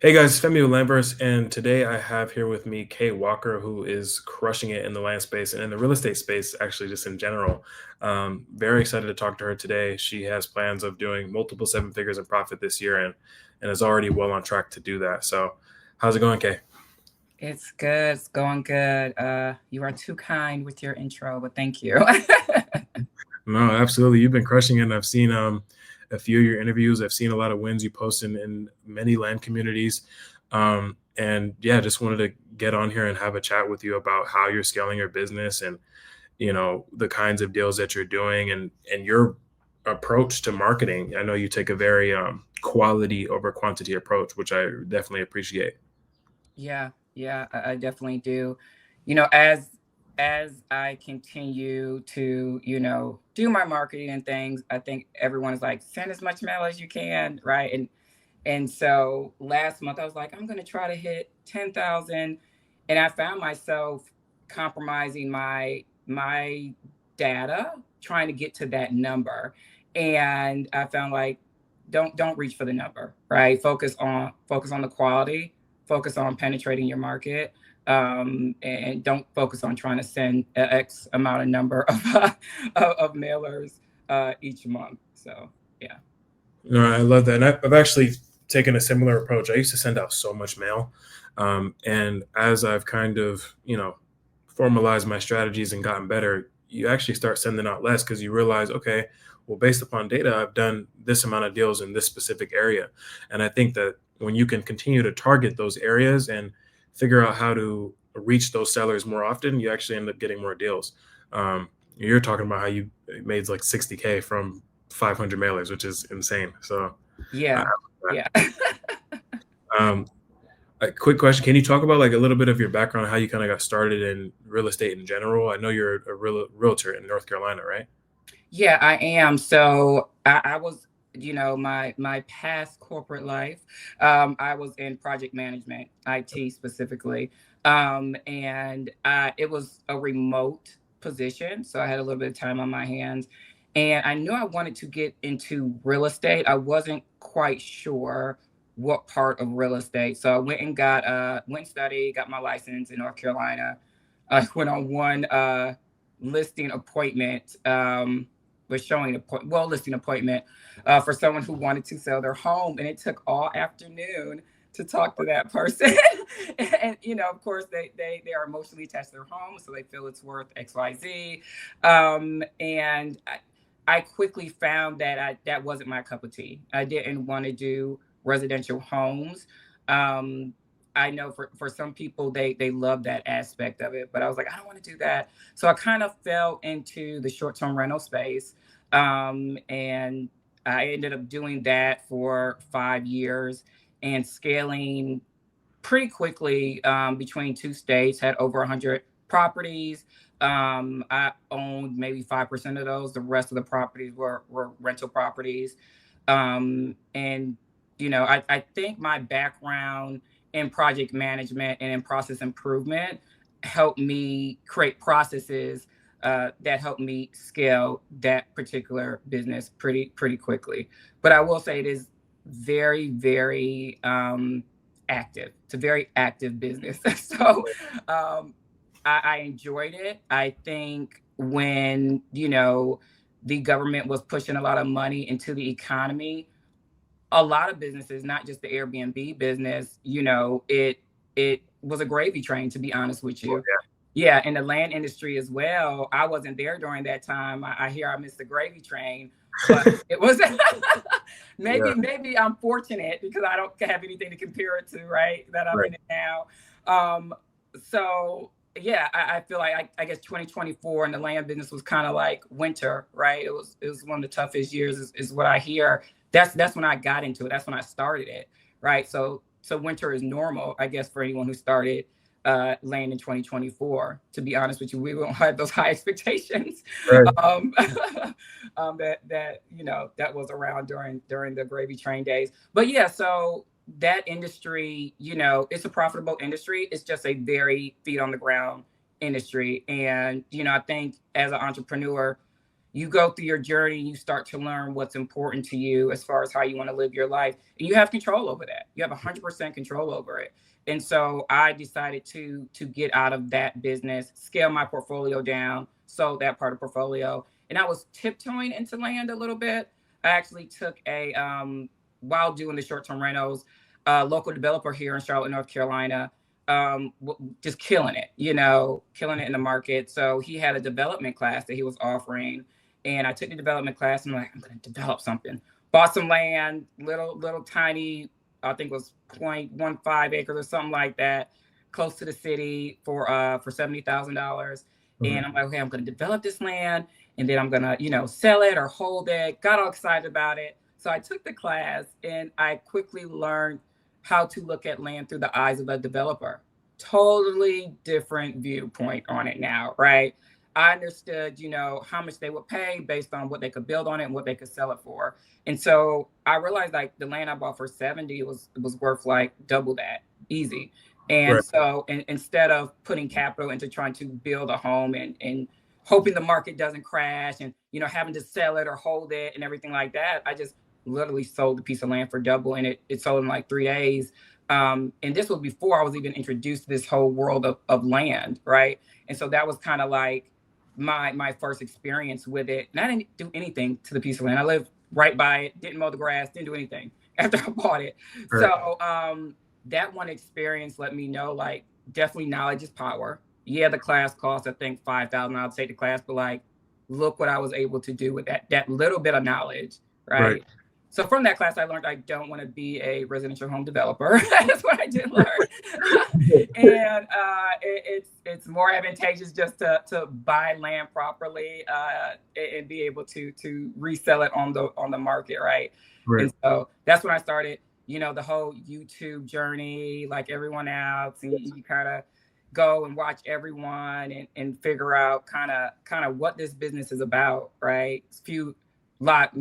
Hey guys, Femi Lamberts, and today I have here with me Kay Walker, who is crushing it in the land space and in the real estate space, actually, just in general. Very excited to talk to her today. She has plans of doing multiple seven figures in profit this year and is already well on track to do that. So, how's it going, Kay? It's good. It's going good. You are too kind with your intro, but thank you. No, absolutely. You've been crushing it. And I've seen a few of your interviews. I've seen a lot of wins you post in many land communities. And yeah, just wanted to get on here and have a chat with you about how you're scaling your business and the kinds of deals that you're doing and your approach to marketing. I know you take a very quality over quantity approach, which I definitely appreciate. Yeah, I definitely do. As I continue to, do my marketing and things, I think everyone is like, send as much mail as you can, right? And so last month I was like, I'm gonna try to hit 10,000. And I found myself compromising my data, trying to get to that number. And I found like don't reach for the number, right? Focus on the quality, focus on penetrating your market. And don't focus on trying to send an X amount of number of mailers each month. So yeah. No, I love that. And I've actually taken a similar approach. I used to send out so much mail. And as I've kind of, formalized my strategies and gotten better, you actually start sending out less because you realize, okay, well, based upon data, I've done this amount of deals in this specific area. And I think that when you can continue to target those areas and figure out how to reach those sellers more often, you actually end up getting more deals. You're talking about how you made like 60K from 500 mailers, which is insane. So, I, Yeah. Yeah. um, a quick question: can you talk about like a little bit of your background, how you kind of got started in real estate in general? I know you're a realtor in North Carolina, right? Yeah, I am. So I was, my past corporate life, I was in project management, IT specifically. And it was a remote position. So I had a little bit of time on my hands. And I knew I wanted to get into real estate. I wasn't quite sure what part of real estate. So I went and studied, got my license in North Carolina. I went on one listing appointment. Was showing a listing appointment for someone who wanted to sell their home, and it took all afternoon to talk to that person. And of course, they are emotionally attached to their home, so they feel it's worth XYZ. And I quickly found that that wasn't my cup of tea. I didn't want to do residential homes. Um, I know for some people they love that aspect of it, but I was like, I don't want to do that. So I kind of fell into the short term rental space, and I ended up doing that for 5 years and scaling pretty quickly between two states. Had over 100 properties. I owned maybe 5% of those. The rest of the properties were rental properties. And I think my background in project management and in process improvement helped me create processes that helped me scale that particular business pretty quickly. But I will say it is very, very active. It's a very active business. So I enjoyed it. I think when the government was pushing a lot of money into the economy, a lot of businesses, not just the Airbnb business, it was a gravy train, to be honest with you. Yeah, in the land industry as well. I wasn't there during that time. I hear I missed the gravy train, but it was Yeah, maybe I'm fortunate because I don't have anything to compare it to, right? That I'm right. in it now. Um, so yeah, I feel like I guess 2024 in the land business was kind of like winter, right? It was one of the toughest years, is what I hear. That's when I got into it. That's when I started it, right? So winter is normal, I guess, for anyone who started land in 2024. To be honest with you, we won't have those high expectations Right. um, that was around during the gravy train days. But yeah, so that industry, it's a profitable industry. It's just a very feet on the ground industry. And I think as an entrepreneur, you go through your journey, you start to learn what's important to you as far as how you want to live your life. And you have control over that. You have 100% control over it. And so I decided to get out of that business, scale my portfolio down, sold that part of portfolio. And I was tiptoeing into land a little bit. I actually took a while doing the short-term rentals, local developer here in Charlotte, North Carolina, just killing it, killing it in the market. So he had a development class that he was offering, and I took the development class, and I'm like, I'm going to develop something. Bought some land, little tiny, I think it was 0.15 acres or something like that, close to the city for $70,000. And I'm like, okay, I'm going to develop this land, and then I'm going to, sell it or hold it. Got all excited about it. So I took the class, and I quickly learned how to look at land through the eyes of a developer. Totally different viewpoint on it now, right? I understood, how much they would pay based on what they could build on it and what they could sell it for. And so I realized like the land I bought for 70 was worth like double that, easy. And Right. so instead of putting capital into trying to build a home and hoping the market doesn't crash and having to sell it or hold it and everything like that, I just literally sold a piece of land for double, and it sold in like 3 days. And this was before I was even introduced to this whole world of land, right? And so that was kind of like my first experience with it. And I didn't do anything to the piece of land. I lived right by it, didn't mow the grass, didn't do anything after I bought it. Right. So that one experience let me know, like, definitely knowledge is power. Yeah, the class cost, I think, $5,000. I'll take the class, but like, look what I was able to do with that little bit of knowledge, right? So from that class, I learned I don't want to be a residential home developer. That's what I did learn. And it's more advantageous just to buy land properly and be able to resell it on the market, right? Right. And so that's when I started, the whole YouTube journey, like everyone else, and you kind of go and watch everyone and figure out kind of what this business is about, right? Lot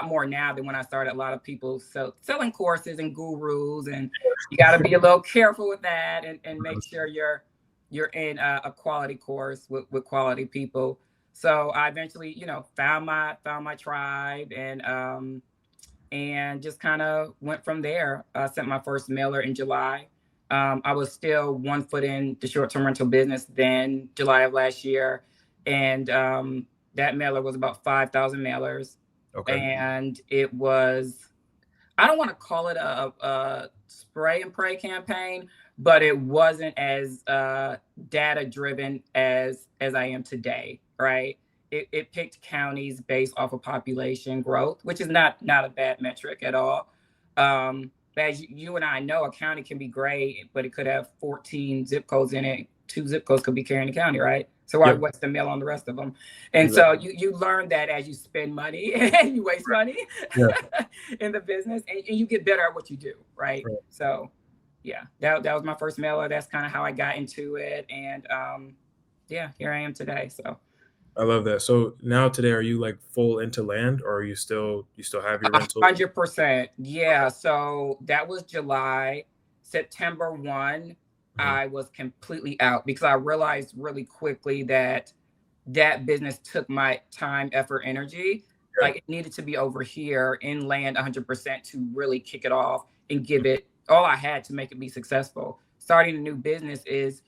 more now than when I started. A lot of people selling courses and gurus, and you got to be a little careful with that and make sure you're in a quality course with quality people. So I eventually, found my tribe and just kind of went from there. I sent my first mailer in July. I was still 1 foot in the short-term rental business then, July of last year, and that mailer was about 5,000 mailers. Okay. And it was, I don't want to call it a spray and pray campaign, but it wasn't as data driven as I am today, right? It picked counties based off of population growth, which is not a bad metric at all. As you and I know, a county can be great, but it could have 14 zip codes in it. 2 zip codes could be carrying the county, right? So what's the mail on the rest of them? And exactly. So you learn that as you spend money and you waste money in the business, and you get better at what you do, right? So yeah, that was my first mailer. That's kind of how I got into it. And yeah, here I am today. So I love that. So now today, are you like full into land, or are you still have your rental? 100%. Yeah. So that was July. September 1, I was completely out because I realized really quickly that business took my time, effort, energy. Like it needed to be over here in land 100% to really kick it off and give it all I had to make it be successful. Starting a new business is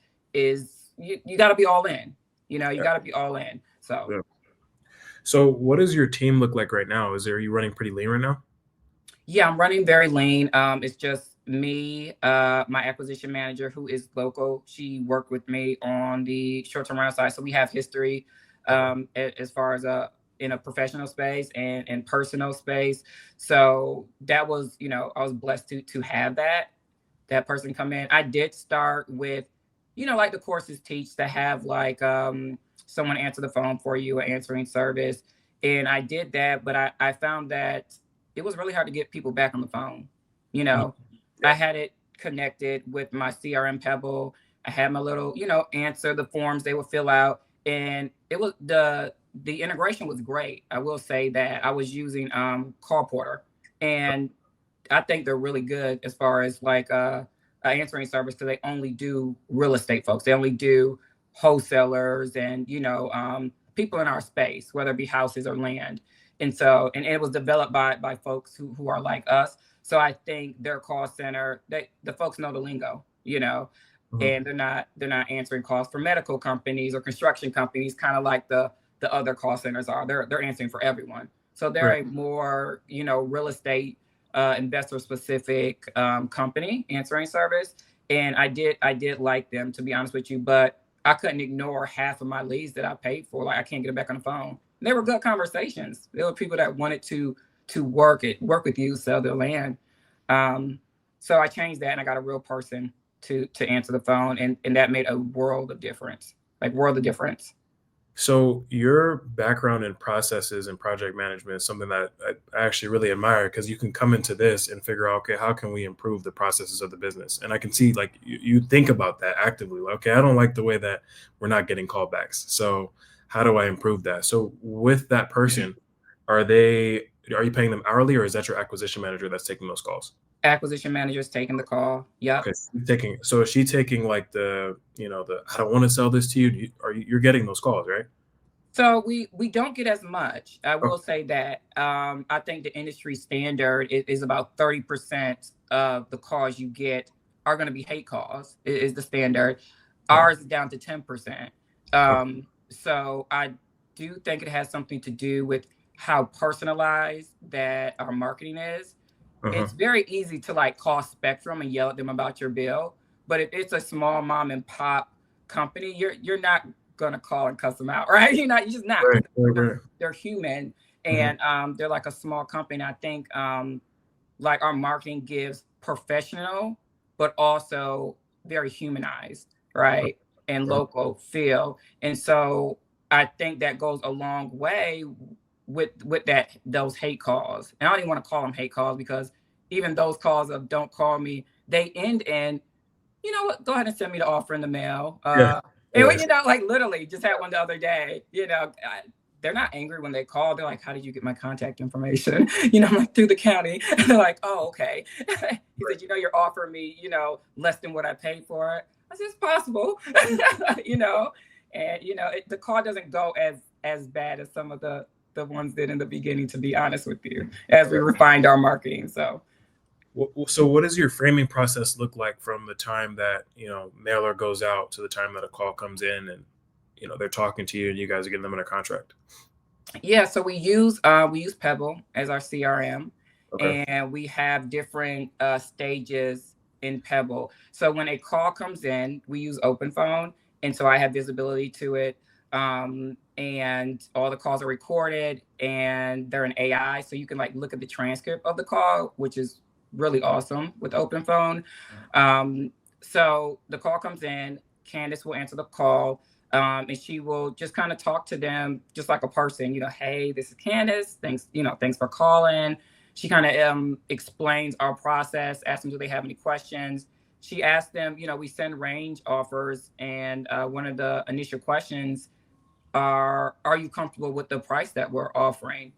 you got to be all in. You got to be all in. So. So what does your team look like right now? Are you running pretty lean right now? Yeah, I'm running very lean. It's just me, my acquisition manager, who is local. She worked with me on the short-term rental side, so we have history as far as in a professional space and personal space. So that was, I was blessed to have that person come in. I did start with, like the courses teach to have like someone answer the phone for you, an answering service, and I did that, but I found that it was really hard to get people back on the phone. I had it connected with my CRM Pebble. I had my little, answer the forms they would fill out. And it was the integration was great. I will say that I was using Call Porter, and I think they're really good as far as like answering service, because they only do real estate folks. They only do wholesalers and people in our space, whether it be houses or land. And so, and it was developed by folks who are like us. So I think their call center, the folks know the lingo, Mhm. and they're not answering calls for medical companies or construction companies, kind of like the other call centers are. They're answering for everyone. So they're Right. a more, real estate investor specific company answering service. And I did like them, to be honest with you, but I couldn't ignore half of my leads that I paid for. Like, I can't get it back on the phone. And they were good conversations. There were people that wanted to work with you, sell their land. Um, so I changed that and I got a real person to answer the phone, and that made a world of difference. Like, world of difference. So your background in processes and project management is something that I actually really admire because you can come into this and figure out, okay, how can we improve the processes of the business? And I can see like you think about that actively. Like, okay, I don't like the way that we're not getting callbacks. So how do I improve that? So with that person, are you paying them hourly or is that your acquisition manager that's taking those calls? Acquisition managers taking the call. Yep. Okay, so is she taking like the I don't want to sell this to you. You're getting those calls, right? So we don't get as much. I will Okay. say that. I think the industry standard is about 30% of the calls you get are going to be hate calls. Is the standard. Oh, Ours is down to 10%. okay. So I do think it has something to do with how personalized that our marketing is. Uh-huh. It's very easy to like call Spectrum and yell at them about your bill. But if it's a small mom and pop company, you're not gonna call and cuss them out, right? You're just not, Right, because right, they're, right. they're human, Mhm. and they're like a small company. I think like our marketing gives professional, but also very humanized, right? And Uh, local feel. And so I think that goes a long way with that those hate calls. And I don't even want to call them hate calls, because even those calls of "don't call me," they end in, "You know what? Go ahead and send me the offer in the mail." yeah, And yeah, when like literally just had one the other day, they're not angry when they call. They're like, "How did you get my contact information?" I'm like, "Through the county." And they're like, "Oh, okay." He said, "You're offering me, less than what I paid for it." I said, "It's possible." you know, and the call doesn't go as bad as some of the ones did in the beginning, to be honest with you, as we right. refined our marketing. So So what does your framing process look like from the time that, mailer goes out to the time that a call comes in and, they're talking to you and you guys are getting them in a contract? yeah, so we use Pebble as our CRM, Okay. and we have different stages in Pebble. So when a call comes in, we use Open Phone, and so I have visibility to it. And all the calls are recorded, and they're in AI, so you can like look at the transcript of the call, which is really awesome with Open Phone. So the call comes in, Candace will answer the call, and she will just kind of talk to them just like a person. Hey, this is Candace. Thanks for calling. She kind of explains our process, asks them, do they have any questions. She asked them, we send range offers, and one of the initial questions are you comfortable with the price that we're offering?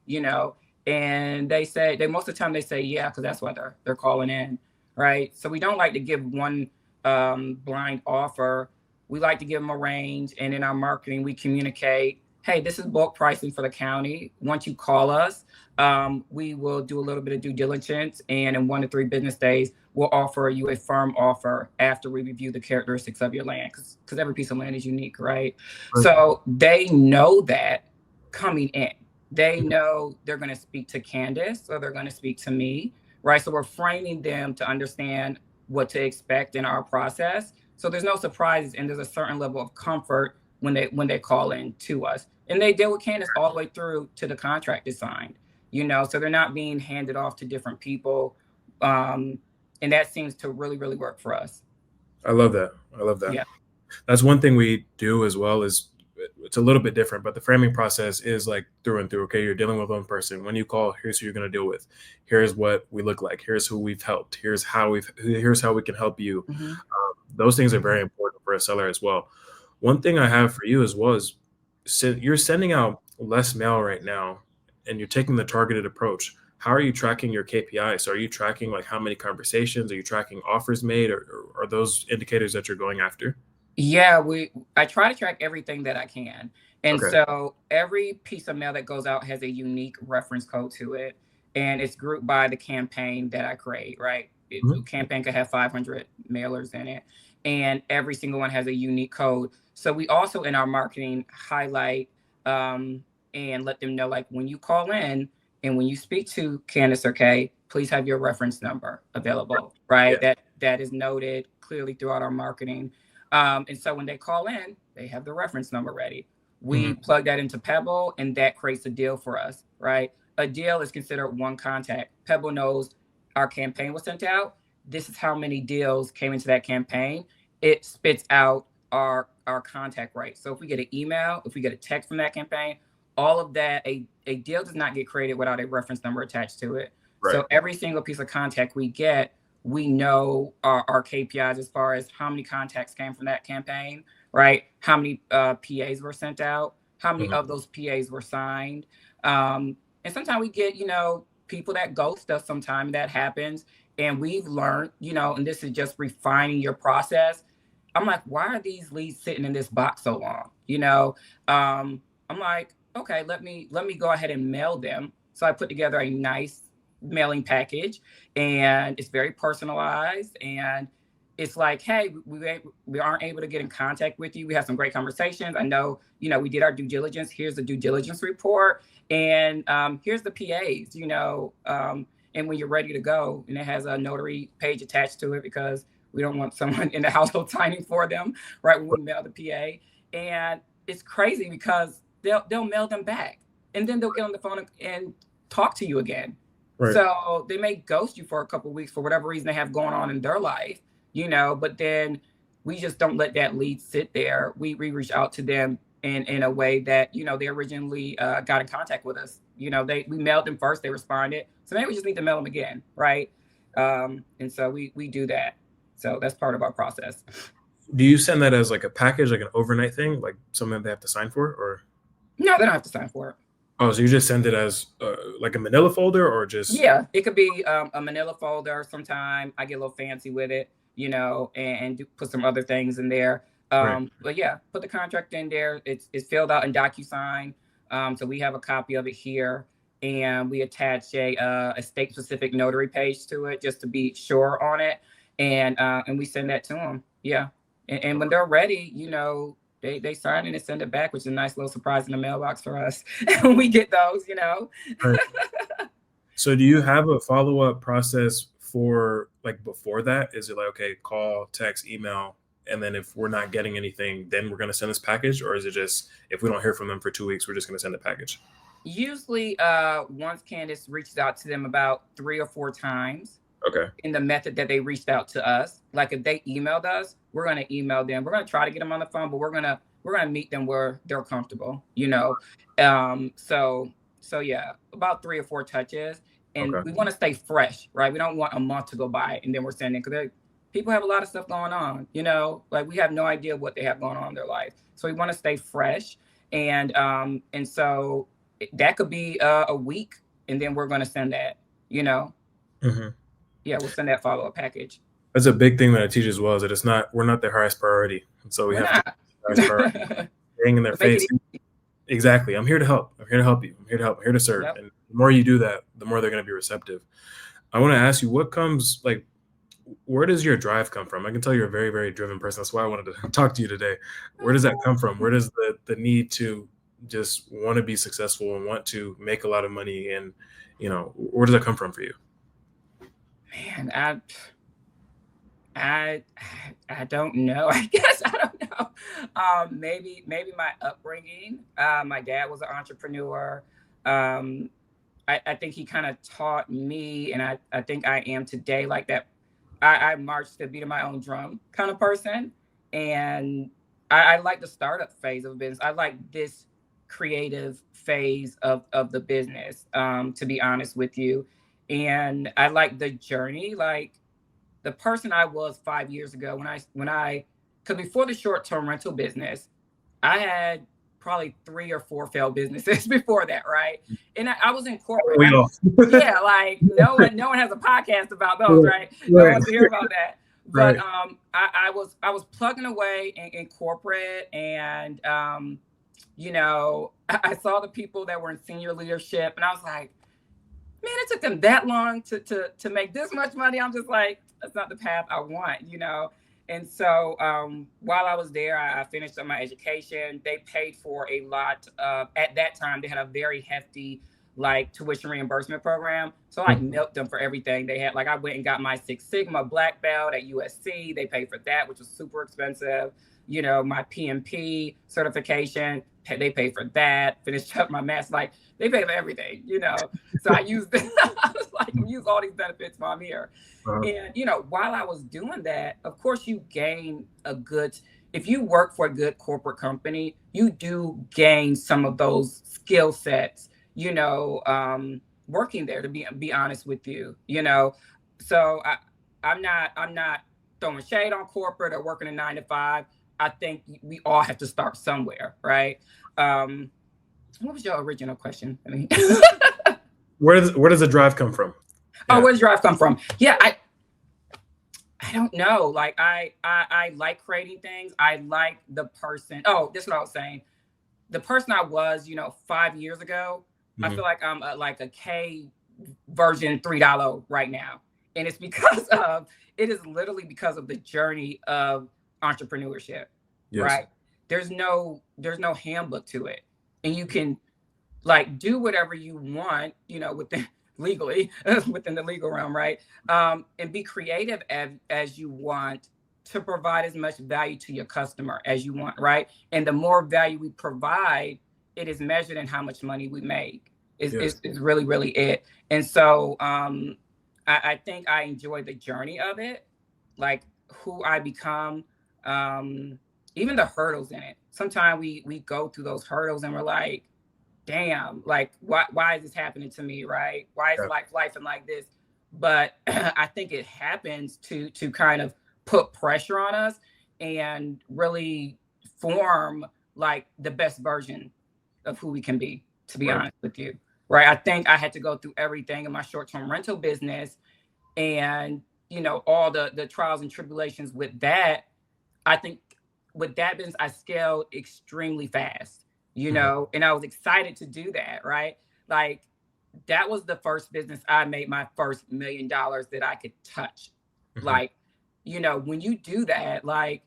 And they most of the time they say yeah, because that's why they're calling in, right? So we don't like to give one blind offer. We like to give them a range, and in our marketing we communicate, hey, this is bulk pricing for the county. Once you call us, we will do a little bit of due diligence, and in 1 to 3 business days we'll offer you a firm offer after we review the characteristics of your land, because every piece of land is unique, right? Right. So they know that coming in. They know they're going to speak to Candace or they're going to speak to me, right? So we're framing them to understand what to expect in our process. So there's no surprises, and there's a certain level of comfort when they call in to us. And they deal with Candace all the way through to the contract is signed. So they're not being handed off to different people. Um, and that seems to really, really work for us. I love that. I love that. Yeah. That's one thing we do as well is it's a little bit different, but the framing process is like through and through. Okay, you're dealing with one person. When you call, here's who you're going to deal with. Here's what we look like. Here's who we've helped. Here's how we can help you. Mm-hmm. Those things are very important for a seller as well. One thing I have for you as well is you're sending out less mail right now, and you're taking the targeted approach. How are you tracking your KPIs? So are you tracking like how many conversations? Are you tracking offers made, or are those indicators that you're going after? Yeah, I try to track everything that I can. And Okay. so every piece of mail that goes out has a unique reference code to it. And it's grouped by the campaign that I create, right? Mhm. Campaign could have 500 mailers in it. And every single one has a unique code. So we also in our marketing highlight um, and let them know like when you call in and when you speak to Candace or Kay, please have your reference number available, Yeah. right? That is noted clearly throughout our marketing, and so when they call in, they have the reference number ready. We Mhm. plug that into Pebble, and that creates a deal for us, right? A deal is considered one contact. Pebble knows our campaign was sent out. This is how many deals came into that campaign. It spits out our contact rate. So if we get an email, if we get a text from that campaign, all of that, a deal does not get created without a reference number attached to it. Right. So every single piece of contact we get, we know our KPIs as far as how many contacts came from that campaign, right? How many PAs were sent out, how many Mhm. of those PAs were signed. And sometimes we get, people that ghost us sometime that happens. And we've learned, and this is just refining your process. I'm like, why are these leads sitting in this box so long? I'm like, okay, let me go ahead and mail them. So I put together a nice mailing package, and it's very personalized, and it's like, hey, we aren't able to get in contact with you. We have some great conversations. I know, we did our due diligence. Here's the due diligence report, and here's the PAs. And when you're ready to go, and it has a notary page attached to it because we don't want someone in the household signing for them, right? When we mail the PA, and it's crazy because they'll mail them back, and then they'll get on the phone and talk to you again. Right. So they may ghost you for a couple of weeks for whatever reason they have going on in their life, but then we just don't let that lead sit there. We reach out to them in a way that, they originally got in contact with us. We mailed them first, they responded. So maybe we just need to mail them again, right? And so we do that. So that's part of our process. Do you send that as like a package, like an overnight thing, like something that they have to sign for, or No, they don't have to sign for it. oh, so you just send it as like a Manila folder, or just Yeah, it could be a manila folder. Sometime I get a little fancy with it, and put some other things in there. right? But yeah, put the contract in there. It's filled out in DocuSign. So we have a copy of it here, and we attach a state specific notary page to it just to be sure on it, and we send that to them. Yeah, and when they're ready, they sign it and send it back, which is a nice little surprise in the mailbox for us. And we get those. Right. So do you have a follow up process for like before that? Is it like okay, call, text, email, and then if we're not getting anything, then we're gonna send this package, or is it just if we don't hear from them for 2 weeks, we're just gonna send a package? Usually, once Candace reaches out to them about 3 or 4 times Okay. in the method that they reached out to us. Like if they emailed us, we're gonna email them. We're gonna try to get them on the phone, but we're gonna meet them where they're comfortable. So yeah, about 3 or 4 touches, and Okay. we want to stay fresh, right? We don't want a month to go by and then we're sending because people have a lot of stuff going on. Like we have no idea what they have going on in their life, so we want to stay fresh, and so that could be a week, and then we're gonna send that. You know, Hmm. yeah, we'll send that follow up package. That's a big thing that I teach as well. Is that it's not we're not their highest priority, and so we We're have to not. highest priority, staying in their Make face. it easy. Exactly. I'm here to help. I'm here to help you. I'm here to help. I'm here to serve. Yep. And the more you do that, the more they're going to be receptive. I want to ask you, what comes like, where does your drive come from? I can tell you're a very, very driven person. That's why I wanted to talk to you today. Where does that come from? Where does the need to just want to be successful and want to make a lot of money and where does that come from for you? Man, I I don't know. I guess I don't know. Maybe my upbringing. My dad was an entrepreneur. Um, I think he kind of taught me, and I think I am today like that. I march to the beat of my own drum kind of person, and I like the startup phase of business. I like this creative phase of the business. To be honest with you, and I like the journey, like the person I was 5 years ago when I because before the short term rental business, I had probably 3 or 4 failed businesses before that, right? And I was in corporate. We all. Yeah, like no one has a podcast about those, Right. right? No one Right. wants to hear about that. But Right. I was plugging away in corporate, and I saw the people that were in senior leadership, and I was like, man, it took them that long to make this much money. I'm just like, that's not the path I want. And so while I was there, I finished up my education. They paid for a lot of, at that time, they had a very hefty like tuition reimbursement program. So I like Mhm. milked them for everything they had. Like I went and got my Six Sigma black belt at USC. They paid for that, which was super expensive. My PMP certification, they paid for that. Finished up my master. Like they paid for everything. So I used I was like, use all these benefits while I'm here. Uh, And while I was doing that, of course you gain a good, if you work for a good corporate company, you do gain some of those skill sets, working there, to be honest with you. So I'm not throwing shade on corporate or working a 9 to 5. I think we all have to start somewhere, right? Um, what was your original question? I mean, where does the drive come from? oh, Yeah. where does drive come from? Yeah, I don't know. Like I like creating things. I like the person. Oh, this is what I was saying. The person I was, 5 years ago, I feel Mhm. like I'm like a K version 3.0 right now. And it's because of, it is literally because of the journey of entrepreneurship, Yes. right? There's no handbook to it. And you can like do whatever you want, within legally within the legal realm, right? And be creative as you want to provide as much value to your customer as you want, right? And the more value we provide, it is measured in how much money we make. Is Yes. is, is really really it. And so I think I enjoy the journey of it, like who I become, um, even the hurdles in it. Sometimes we go through those hurdles and we're like, damn, like why is this happening to me, right? Why is Yeah. life and like this? But I think it happens to kind of put pressure on us and really form like the best version of who we can be, to be Right. honest with you. Right. I think I had to go through everything in my short-term rental business, and all the trials and tribulations with that. I think with that business, I scaled extremely fast, Mhm. and I was excited to do that, right? Like that was the first business I made my first $1 million that I could touch. Mhm. Like, when you do that, like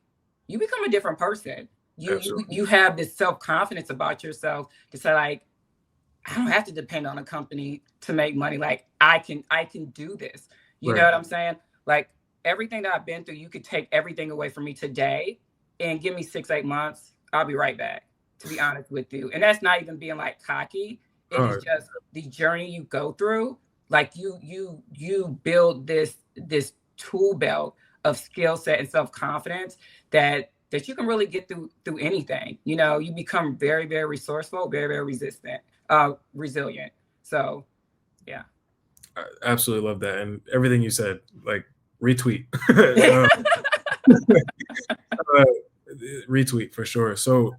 you become a different person. You you Absolutely. you have this self-confidence about yourself to say, like, I don't have to depend on a company to make money. Like I can do this. You know Right. what I'm saying? Like everything that I've been through, you could take everything away from me today and give me 6, 8 months. I'll be right back, to be honest with you. And that's not even being like cocky. It is Oh, just the journey you go through. Like you build this tool belt of skill set and self-confidence that you can really get through anything. You become very, very resourceful, very, very resilient. So yeah. I absolutely love that, and everything you said, like, retweet. Uh, retweet for sure. So,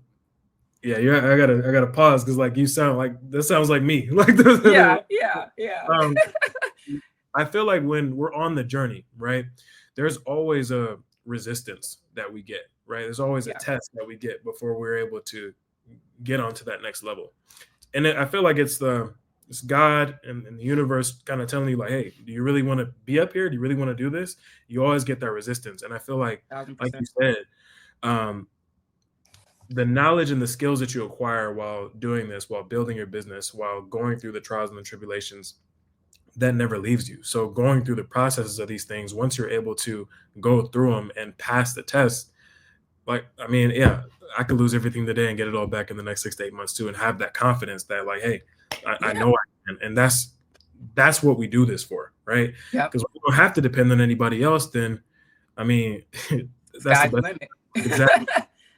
yeah, I gotta pause because like, you sound like this sounds like me. Like, Yeah, yeah, yeah. um, I feel like when we're on the journey, right, there's always a resistance that we get, right? There's always a Yeah, test that we get before we're able to get onto that next level. And I feel like it's God and the universe kind of telling you like, hey, do you really want to be up here? Do you really want to do this? You always get that resistance, and I feel thousand like percent. you said, um, the knowledge and the skills that you acquire while doing this, while building your business, while going through the trials and the tribulations, that never leaves you. So going through the processes of these things, once you're able to go through them and pass the test, like, I mean, yeah, I could lose everything today and get it all back in the next 6 to 8 months too, and have that confidence that like, hey, I Yeah. know I can, and that's what we do this for, right? Yep. Because we don't have to depend on anybody else. Then, I mean, that's the Sky's the best limit. exactly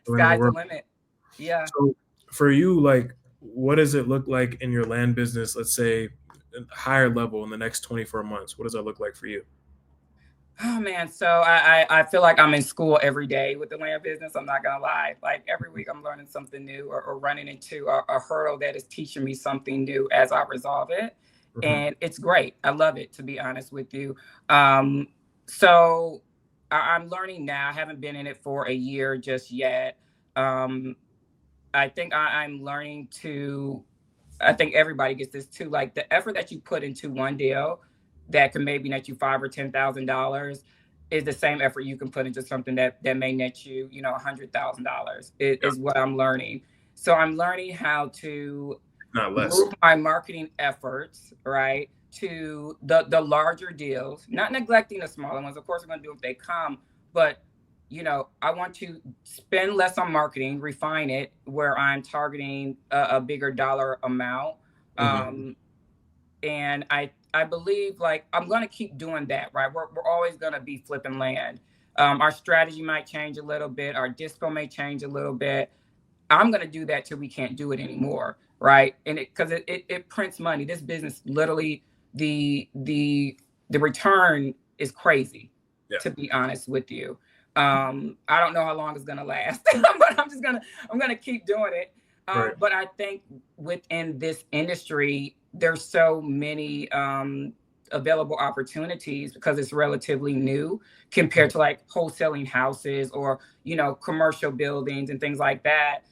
in the Sky's the world. limit. Yeah. So for you, like, what does it look like in your land business? Let's say a higher level in the next 24 months. What does that look like for you? Oh man, so I feel like I'm in school every day with the land business. I'm not gonna lie. Like every week, I'm learning something new, or running into a hurdle that is teaching me something new as I resolve it, Mhm. and it's great. I love it, to be honest with you. Um, so I'm learning now. I haven't been in it for a year just yet. Um, I think I'm learning to, I think everybody gets this too. Like the effort that you put into one deal that can maybe net you $5,000 or $10,000 is the same effort you can put into something that may net you, $100,000. Yeah, Is what I'm learning. So I'm learning how to not less. move my marketing efforts, right, to the larger deals, not neglecting the smaller ones. Of course, we're going to do if they come, but I want to spend less on marketing, refine it where I'm targeting a bigger dollar amount. Hmm. Um, and I believe like I'm going to keep doing that, right? We're always going to be flipping land. Our strategy might change a little bit. Our dispo may change a little bit. I'm going to do that till we can't do it anymore, right? And because it prints money. This business literally, the return is crazy, Yeah, to be honest with you. I don't know how long it's going to last, but I'm gonna keep doing it. right. But I think within this industry, there's so many available opportunities because it's relatively new compared Mhm. to like wholesaling houses or commercial buildings and things like that.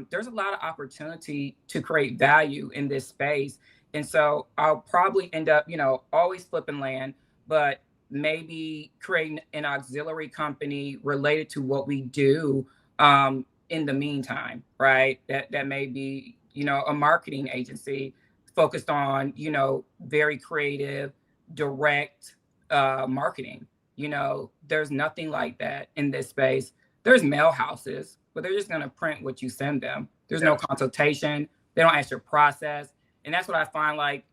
There's a lot of opportunity to create value in this space. And so I'll probably end up, always flipping land, but maybe creating an auxiliary company related to what we do in the meantime, right? That may be, a marketing agency focused on, very creative, direct marketing. There's nothing like that in this space. There's mail houses, but they're just going to print what you send them. There's Yeah, no consultation. They don't ask your process. And that's what I find like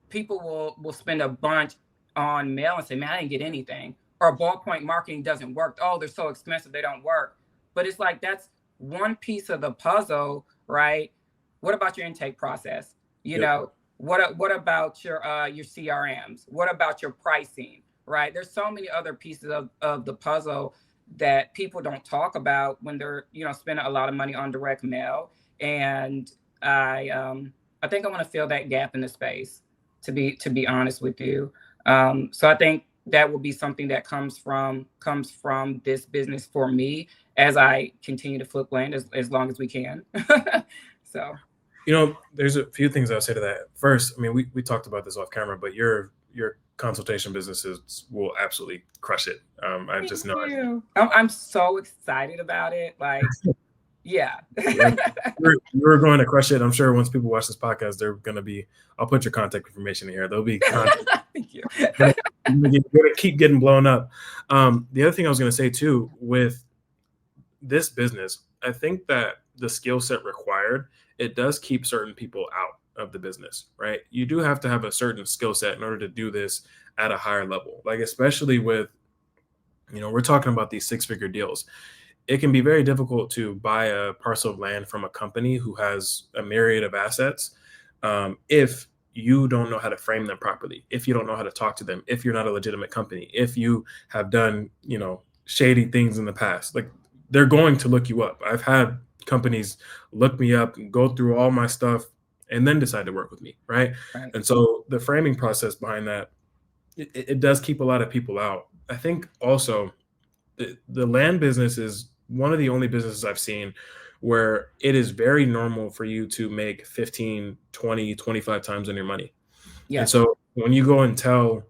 people will spend a bunch on mail and say, man, I didn't get anything. Or ballpoint marketing doesn't work. Oh, they're so expensive, they don't work. But it's like that's one piece of the puzzle, right? What about your intake process? You yep. know, what about your CRMs? What about your pricing? Right? There's so many other pieces of the puzzle that people don't talk about when they're spending a lot of money on direct mail. And I think I want to fill that gap in the space. To be honest with you, so I think that will be something that comes from this business for me as I continue to flip land as long as we can. So There's a few things I'll say to that. First, I mean, we talked about this off camera, but your consultation businesses will absolutely crush it. I thank just know it. you. I'm so excited about it. Like, yeah. Like, you're going to crush it. I'm sure once people watch this podcast, they're going to be. I'll put your contact information in here. There'll be content. Thank you. You're gonna keep getting blown up. The other thing I was going to say too with this business, I think that the skill set required, it does keep certain people out of the business, right? You do have to have a certain skill set in order to do this at a higher level. Like especially with, we're talking about these six-figure deals. It can be very difficult to buy a parcel of land from a company who has a myriad of assets if you don't know how to frame them properly, if you don't know how to talk to them, if you're not a legitimate company, if you have done, shady things in the past. Like they're going to look you up. I've had companies look me up and go through all my stuff and then decide to work with me, right? Right. And so the framing process behind that, it does keep a lot of people out. I think also the land business is one of the only businesses I've seen where it is very normal for you to make 15, 20, 25 times on your money. And Yes. so when you go and tell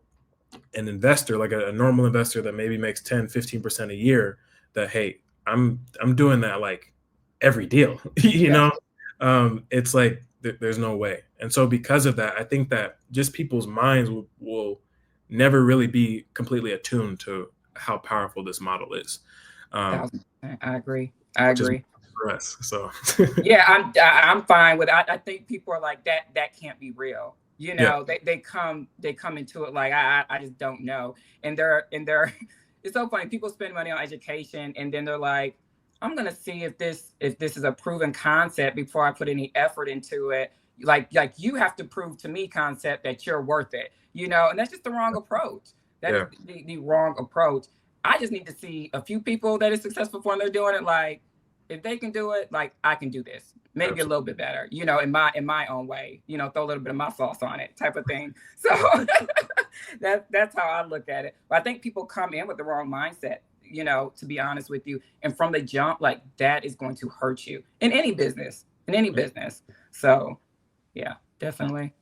an investor, like a normal investor that maybe makes 10, 15% a year, that, hey, I'm doing that like every deal, Yes. it's like there's no way. And so because of that, I think that just people's minds will never really be completely attuned to how powerful this model is. Um, 1,000%. I agree. I which is agree. for us. So Yeah, I'm fine with. I think people are like that. That can't be real. yeah, They come into it like I just don't know. And they're it's so funny. People spend money on education and then they're like, I'm gonna see if this is a proven concept before I put any effort into it. Like you have to prove to me concept that you're worth it. And that's just the wrong approach. That is yeah, the wrong approach. I just need to see a few people that is successful when they're doing it. Like if they can do it, like I can do this, maybe a absolutely. little bit better, in my own way, throw a little bit of my sauce on it, type of thing. So Yeah, that's how I look at it. But I think people come in with the wrong mindset. to be honest with you. And from the jump, like that is going to hurt you in any business, in any business. So yeah, definitely,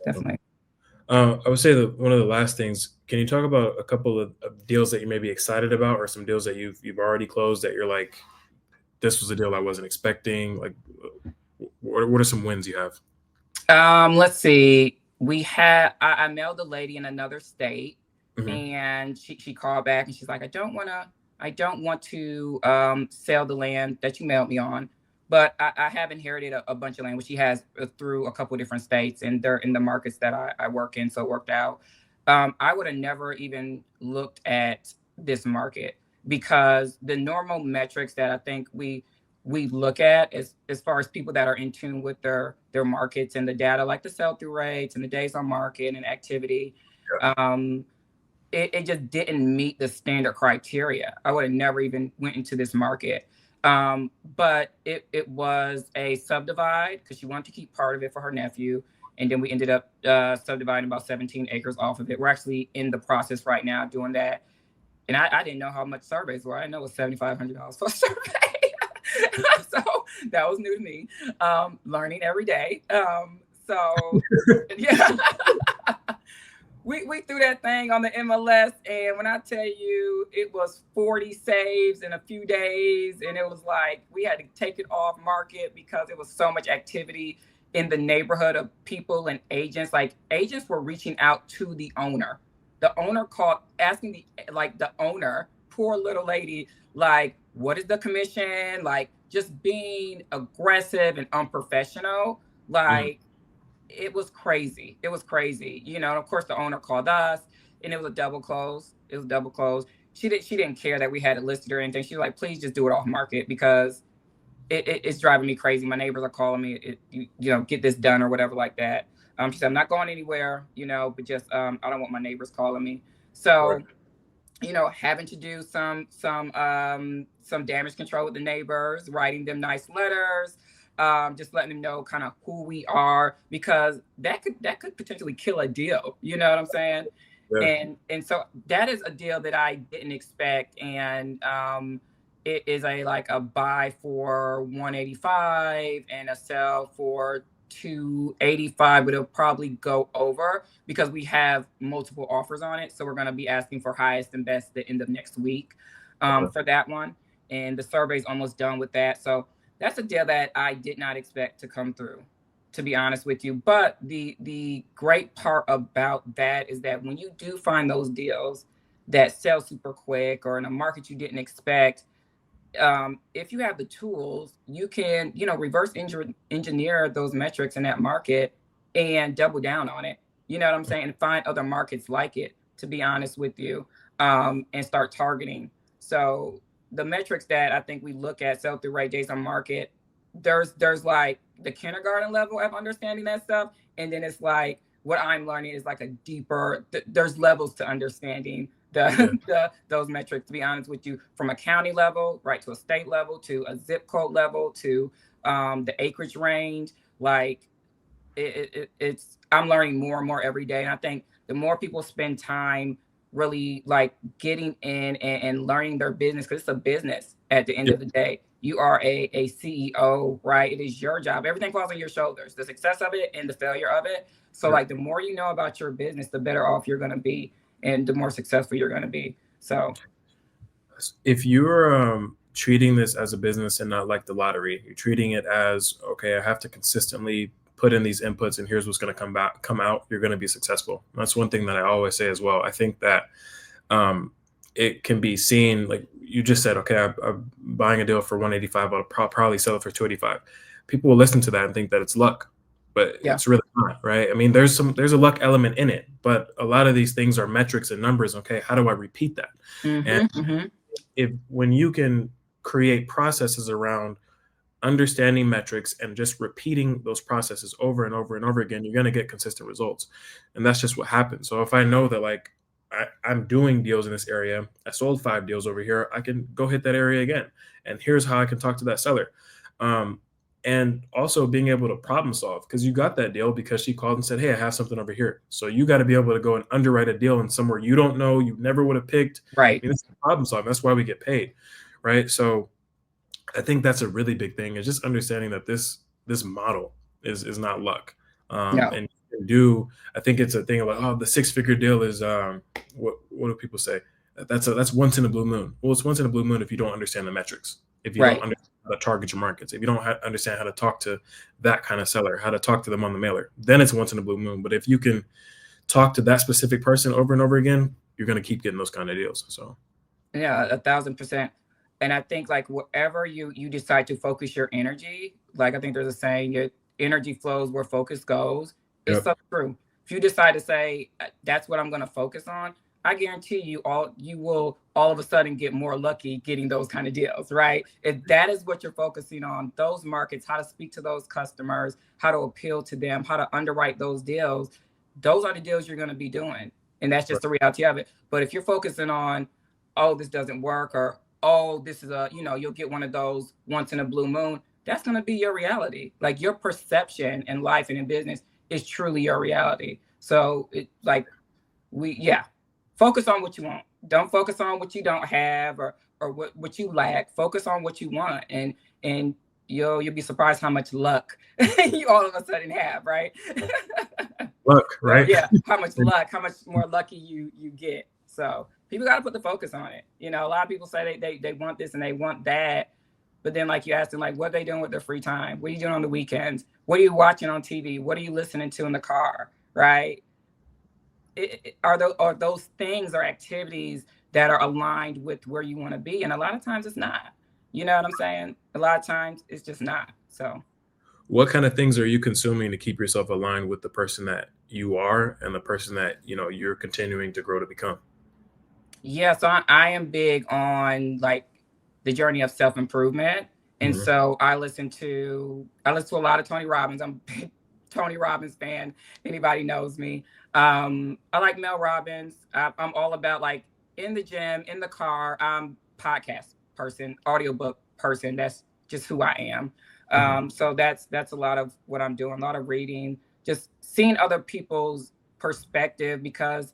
definitely. I would say that one of the last things, can you talk about a couple of deals that you may be excited about, or some deals that you've already closed that you're like, this was a deal I wasn't expecting? Like, what are some wins you have? Let's see. I mailed a lady in another state, Hmm. and she called back and she's like, I don't want to sell the land that you mailed me on, but I have inherited a bunch of land, which she has through a couple of different states, and they're in the markets that I work in, so it worked out. I would have never even looked at this market because the normal metrics that I think we look at as far as people that are in tune with their markets and the data, like the sell-through rates and the days on market and activity, um, it just didn't meet the standard criteria. I would have never even went into this market. But it was a subdivide because she wanted to keep part of it for her nephew. And then we ended up subdividing about 17 acres off of it. We're actually in the process right now doing that. And I didn't know how much surveys were. I didn't know it was $7,500 for a survey. So that was new to me. Learning every day. So yeah, we threw that thing on the MLS, and when I tell you, it was 40 saves in a few days, and it was like we had to take it off market because it was so much activity in the neighborhood of people and agents. Like agents were reaching out to the owner. The owner called asking the owner, poor little lady, like, what is the commission? Like just being aggressive and unprofessional. Hmm. Like it was crazy. It was crazy. And of course the owner called us, and it was a double close. It was double close. She didn't care that we had it listed or anything. She was like, please just do it off market because it's driving me crazy. My neighbors are calling me, get this done or whatever like that. She said, I'm not going anywhere, but just I don't want my neighbors calling me. Right. So having to do some damage control with the neighbors, writing them nice letters, just letting them know kind of who we are, because that could potentially kill a deal. You know what I'm saying? Yeah. And so that is a deal that I didn't expect, and it is a buy for 185 and a sell for 285, but it'll probably go over because we have multiple offers on it. So we're going to be asking for highest and best the end of next week Okay. for that one. And the survey's almost done with that. So that's a deal that I did not expect to come through, to be honest with you. But the great part about that is that when you do find those deals that sell super quick or in a market you didn't expect, if you have the tools, you can, reverse engineer those metrics in that market and double down on it. You know what I'm saying? And find other markets like it, to be honest with you, and start targeting. So the metrics that I think we look at, sell through rate, days on market, there's like the kindergarten level of understanding that stuff. And then it's like what I'm learning is like a deeper, there's levels to understanding Yeah. those metrics, to be honest with you, from a county level right to a state level to a zip code level to the acreage range. Like it's I'm learning more and more every day, and I think the more people spend time really like getting in and learning their business, because it's a business at the end Yeah. of the day. You are a CEO, right? It is your job. Everything falls on your shoulders, the success of it and the failure of it. So Yeah. like the more you know about your business, the better off you're going to be and the more successful you're going to be. So If you're treating this as a business and not like the lottery, you're treating it as, okay, I have to consistently put in these inputs and here's what's going to come out, you're going to be successful. That's one thing that I always say as well. I think that um, it can be seen like you just said, okay, I'm buying a deal for 185, I'll probably sell it for 285. People will listen to that and think that it's luck, but yeah. it's really not, right? I mean, there's a luck element in it, but a lot of these things are metrics and numbers. Okay, how do I repeat that? And Mm-hmm. if when you can create processes around understanding metrics and just repeating those processes over and over and over again, you're going to get consistent results. And that's just what happens. So if I know that like I'm doing deals in this area, I sold 5 deals over here, I can go hit that area again. And here's how I can talk to that seller. Um, and also being able to problem solve, because you got that deal because she called and said, "Hey, I have something over here." So you got to be able to go and underwrite a deal in somewhere you don't know, you never would have picked. Right. I mean, this is problem solving. That's why we get paid, right? So I think that's a really big thing, is just understanding that this model is not luck. No. And you can do, I think it's a thing of like, oh, the six-figure deal is what do people say? That's once in a blue moon. Well, it's once in a blue moon if you don't understand the metrics, if you don't Right. understand how to target your markets, if you don't understand how to talk to that kind of seller, how to talk to them on the mailer, then it's once in a blue moon. But if you can talk to that specific person over and over again, you're going to keep getting those kind of deals. So Yeah, 1,000%. And I think like wherever you decide to focus your energy, like I think there's a saying, your energy flows where focus goes. It's yep. so true. If you decide to say that's what I'm going to focus on, I guarantee you will all of a sudden get more lucky getting those kind of deals, right? If that is what you're focusing on, those markets, how to speak to those customers, how to appeal to them, how to underwrite those deals, those are the deals you're going to be doing. And that's Right. just the reality of it. But if you're focusing on, oh, this doesn't work, or oh, this is you'll get one of those once in a blue moon, that's going to be your reality. Like your perception in life and in business is truly your reality. So it like yeah, focus on what you want. Don't focus on what you don't have, or what you lack. Focus on what you want, and you'll be surprised how much luck you all of a sudden have, right? Look, So right? yeah, how much luck, how much more lucky you get. So people got to put the focus on it. A lot of people say they want this and they want that, but then like you ask them, like, what are they doing with their free time? What are you doing on the weekends? What are you watching on TV? What are you listening to in the car? Right? Are those things or activities that are aligned with where you want to be? And a lot of times it's not. You know what I'm saying? A lot of times it's just not. So What kind of things are you consuming to keep yourself aligned with the person that you are and the person that you're continuing to grow to become? yeah, so I am big on like the journey of self improvement, and Mhm. so I listen to a lot of Tony Robbins. I'm a big Tony Robbins fan. Anybody knows me. I like Mel Robbins. I'm all about like in the gym, in the car. I'm podcast person, audiobook person. That's just who I am. Mhm. So that's a lot of what I'm doing. A lot of reading, just seeing other people's perspective, because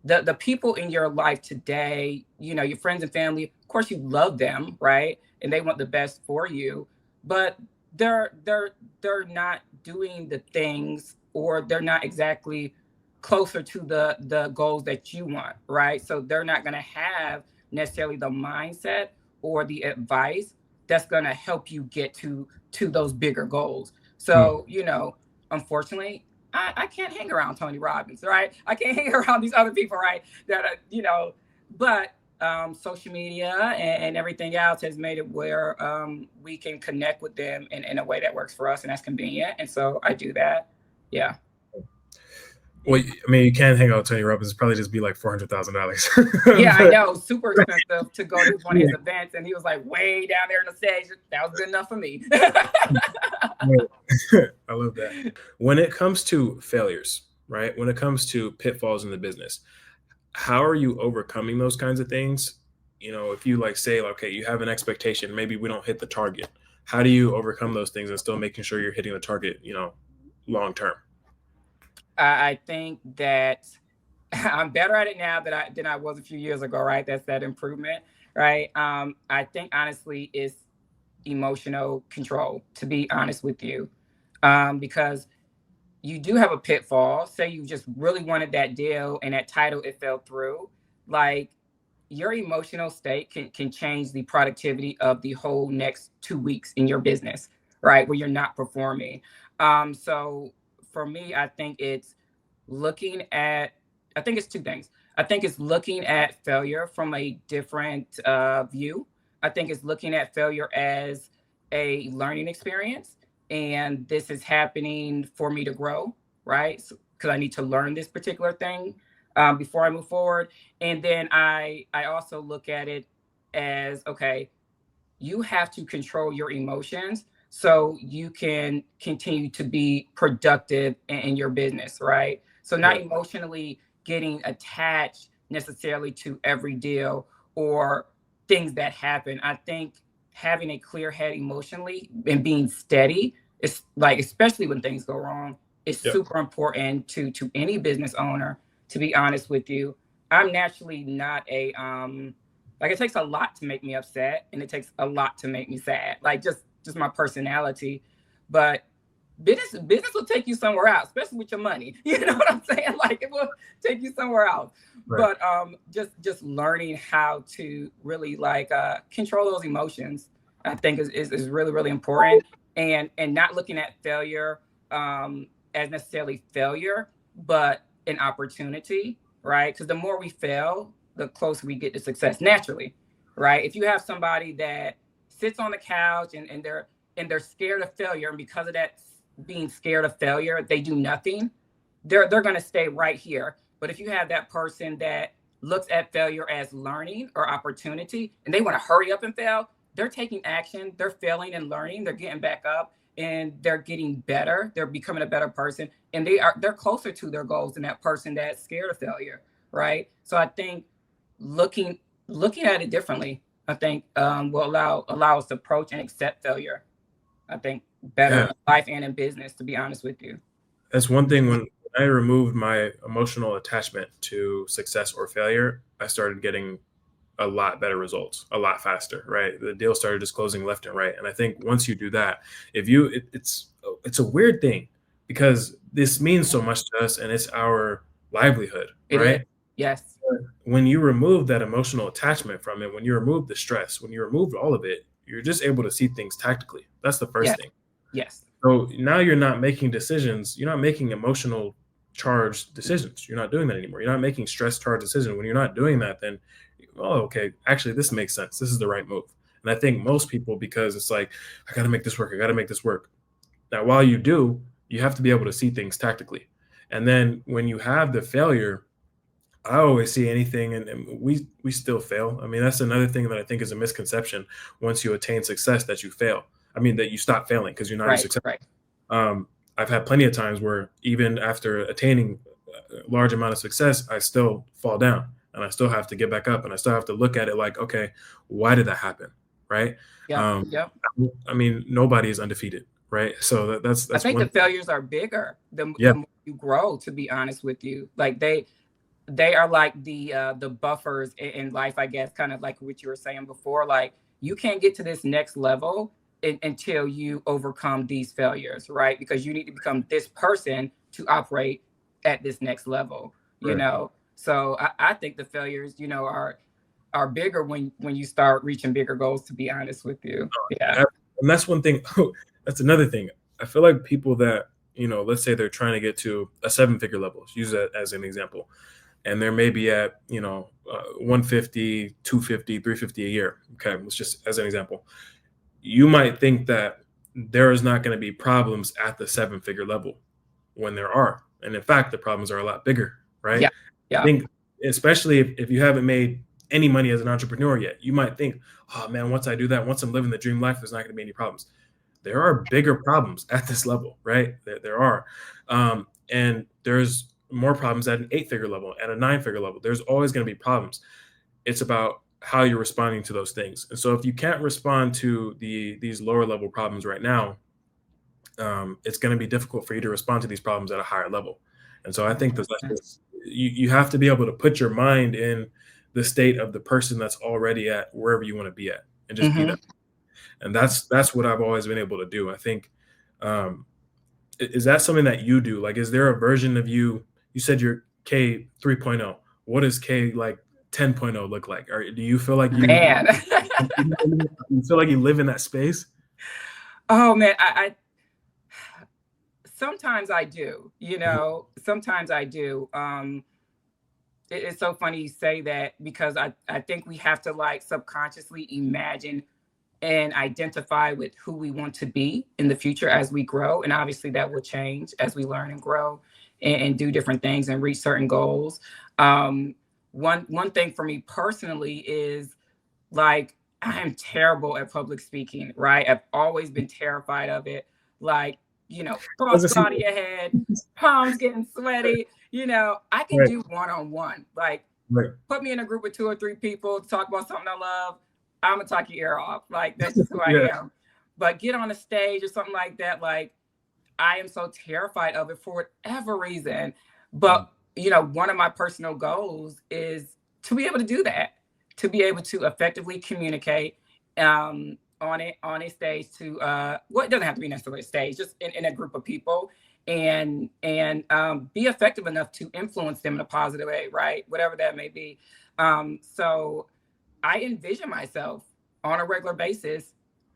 the people in your life today, your friends and family, of course you love them, right? And they want the best for you, but they're not doing the things, or they're not exactly closer to the goals that you want, right? So they're not going to have necessarily the mindset or the advice that's going to help you get to those bigger goals. Mm. So, unfortunately, I can't hang around Tony Robbins, right? I can't hang around these other people, right? That are, but social media and everything else has made it where we can connect with them in a way that works for us and that's convenient. And so I do that. Yeah. Well, I mean, you can't hang out with Tony Robbins. It'd probably just be like $400,000. Yeah, I But know. Super expensive to go to one of yeah, his events. And he was like way down there in the stage. That was good enough for me. yeah. I love that. When it comes to failures, right? When it comes to pitfalls in the business, how are you overcoming those kinds of things? If you like say, okay, you have an expectation, maybe we don't hit the target. How do you overcome those things and still making sure you're hitting the target, long term? I think that I'm better at it now than I was a few years ago, right? That's that improvement, right? I think honestly is emotional control, to be honest with you. Because you do have a pitfall. Say you just really wanted that deal and that title, it fell through. Like your emotional state can change the productivity of the whole next 2 weeks in your business, right? Where you're not performing. So for me, looking at, I think it's two things. I think it's looking at failure from a different view. I think it's looking at failure as a learning experience. And this is happening for me to grow, right? Because I need to learn this particular thing before I move forward. And then I also look at it as, okay, you have to control your emotions so you can continue to be productive in your business, right? So not Right. emotionally getting attached necessarily to every deal or things that happen. I think having a clear head emotionally and being steady is like, especially when things go wrong, is Yep. super important to any business owner. To be honest with you, I'm naturally not a like, it takes a lot to make me upset, and it takes a lot to make me sad. Like, just my personality. But business will take you somewhere else, especially with your money. You know what I'm saying? Like, it will take you somewhere else. Right. But just learning how to really like control those emotions, I think is really, really important. And not looking at failure as necessarily failure, but an opportunity, right? Because the more we fail, the closer we get to success naturally, right? If you have somebody that sits on the couch and they're scared of failure, and because of that, being scared of failure, they do nothing, they're going to stay right here. But if you have that person that looks at failure as learning or opportunity, and they want to hurry up and fail, they're taking action, they're failing and learning, they're getting back up, and they're getting better, they're becoming a better person, and they're closer to their goals than that person that's scared of failure, right? So I think looking looking at it differently, I think will allow us to approach and accept failure, I think, better Yeah. in life and in business, to be honest with you. That's one thing. When I removed my emotional attachment to success or failure, I started getting a lot better results, a lot faster, right? The deal started just closing left and right. And I think once you do that, if you, it's a weird thing because this means so much to us and it's our livelihood, It is. right? Yes. When you remove that emotional attachment from it, when you remove the stress, when you remove all of it, you're just able to see things tactically. That's the first Yes. thing. Yes. So now you're not making decisions. You're not making emotional charged decisions. You're not doing that anymore. You're not making stress charged decisions. When you're not doing that, then, oh, okay, actually, this makes sense. This is the right move. And I think most people, because it's like, I got to make this work. I got to make this work. Now, while you do, you have to be able to see things tactically. And then when you have the failure, I always see anything, and we still fail. I mean, that's another thing that I think is a misconception. Once you attain success, that you fail. I mean, that you stop failing because you're not as Right. successful. Right. I've had plenty of times where even after attaining a large amount of success, I still fall down and I still have to get back up and I still have to look at it like, okay, why did that happen? Right. Yep. Um, Yep. I mean, nobody is undefeated. Right. So I that's think the one. failures are bigger Yeah. the more you grow, to be honest with you. Like, they are like the buffers in life, I guess, kind of like what you were saying before. Like, you can't get to this next level until you overcome these failures, right? Because you need to become this person to operate at this next level, you Right. know. So I think the failures, are bigger when you start reaching bigger goals, to be honest with you. Yeah. And that's one thing. That's another thing. I feel like people that, let's say they're trying to get to a 7-figure level, let's use that as an example, and they're maybe at, 150, 250, 350 a year. Okay. Let's just as an example. You might think that there is not going to be problems at the 7-figure level when there are. And in fact, the problems are a lot bigger, right? Yeah. I Yeah. think, especially if you haven't made any money as an entrepreneur yet, you might think, oh man, once I do that, once I'm living the dream life, there's not going to be any problems. There are bigger problems at this level, right? There are. And there's more problems at an 8-figure level, at a 9-figure level. There's always going to be problems. It's about how you're responding to those things. And so if you can't respond to these lower level problems right now, it's going to be difficult for you to respond to these problems at a higher level. And so I think that 100%. you have to be able to put your mind in the state of the person that's already at wherever you want to be at and just be Hmm. that. And that's what I've always been able to do. I think, um, is that something that you do? Like, is there a version of you? You said you're K 3.0. What does K like 10.0 look like? Or do you feel like Man. you feel like you live in that space? Oh man, I sometimes I do, sometimes I do. It's so funny you say that, because I think we have to like subconsciously imagine and identify with who we want to be in the future as we grow. And obviously that will change as we learn and grow and do different things and reach certain goals. One thing for me personally is, like, I am terrible at public speaking, right? I've always been terrified of it. Like, thoughts Doesn't go seem out of your head, palms getting sweaty. I can right, do one-on-one. Like, right, put me in a group with 2 or 3 people to talk about something I love. I'm gonna talk your ear off. Like that's just who I Yeah. am. But get on a stage or something like that, like I am so terrified of it for whatever reason. Mm. But one of my personal goals is to be able to do that, to be able to effectively communicate on a stage to well, it doesn't have to be necessarily a stage, just in a group of people, and be effective enough to influence them in a positive way, right? Whatever that may be. So I envision myself on a regular basis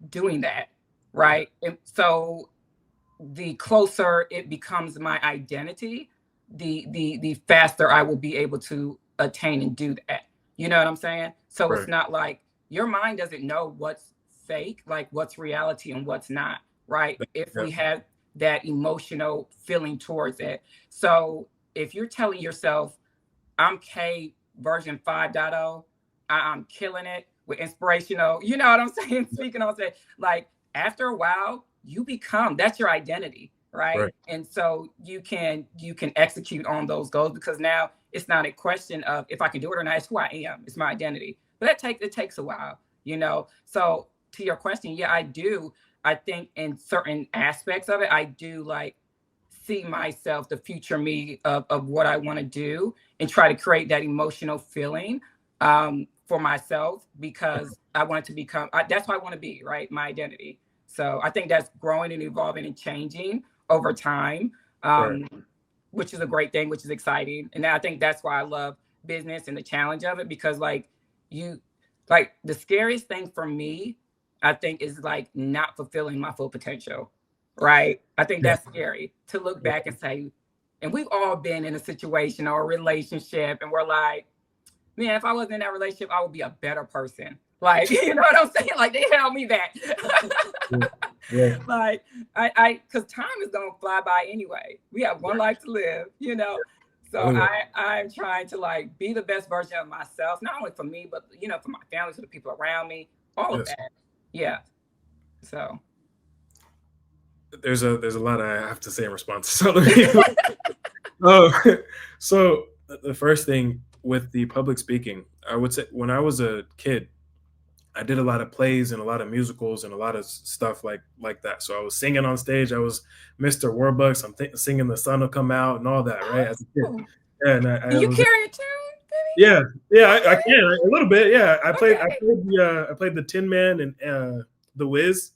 doing that, Yeah. right? And so the closer it becomes my identity, the faster I will be able to attain and do that. You know what I'm saying? So it's Right. not like your mind doesn't know what's fake, like what's reality and what's not, right? If Yeah. we have that emotional feeling towards it. So if you're telling yourself, I'm K version 5.0. I'm killing it with inspirational. You know what I'm saying? Speaking on say, like after a while, you become that's your identity, right? Right. And so you can execute on those goals because now it's not a question of if I can do it or not. It's who I am. It's my identity. But it takes a while. So to your question, yeah, I do. I think in certain aspects of it, I do like see myself, the future me of what I want to do and try to create that emotional feeling for myself because I want to become, that's who I want to be, right? My identity. So I think that's growing and evolving and changing over time, Right. um, which is a great thing, which is exciting. And I think that's why I love business and the challenge of it because, you, like, the scariest thing for me, I think, is like not fulfilling my full potential, right? I think Yeah. that's scary to look back and say, and we've all been in a situation or a relationship, and we're like, man, if I wasn't in that relationship, I would be a better person. Like, you know what I'm saying? Like, they held me back. Yeah. Yeah. Like, because time is gonna fly by anyway. We have one life to live. So Otherwise, I'm trying to like be the best version of myself, not only for me, but for my family, for the people around me, all of yes. that. Yeah. So There's a lot I have to say in response. So let me. Oh, so the first thing with the public speaking, I would say when I was a kid, I did a lot of plays and a lot of musicals and a lot of stuff like that. So I was singing on stage. I was Mr. Warbucks. Singing "The Sun Will Come Out" and all that, right? As a kid, oh, yeah, and can I you was, carry a tune, yeah, yeah, I baby? can a little bit. Yeah, Okay. I played the Tin Man and the Wiz,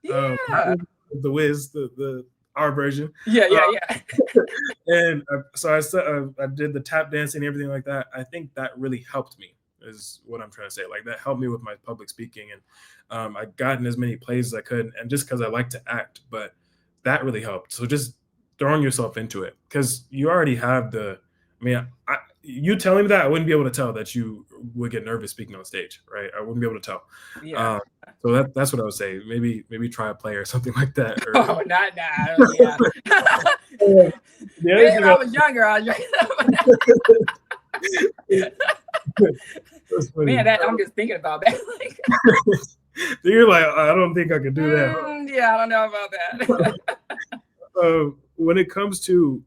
not Yeah. the Wiz, the our version. Yeah, Uh, yeah, yeah. and so I did the tap dancing and everything like that. I think that really helped me, is what I'm trying to say. Like that helped me with my public speaking, and I got in as many plays as I could, and just because I like to act, but that really helped. So just throwing yourself into it because you already have the. I mean, you telling me that I wouldn't be able to tell that you would get nervous speaking on stage, right? I wouldn't be able to tell. Yeah. Um, so that's what I would say. Maybe try a play or something like that. Or Oh, not now. Yeah. the other Maybe if thing I was younger, I was that's man, funny. that I'm just thinking about that. Like, You're like, I don't think I could do that. yeah, I don't know about that. When it comes to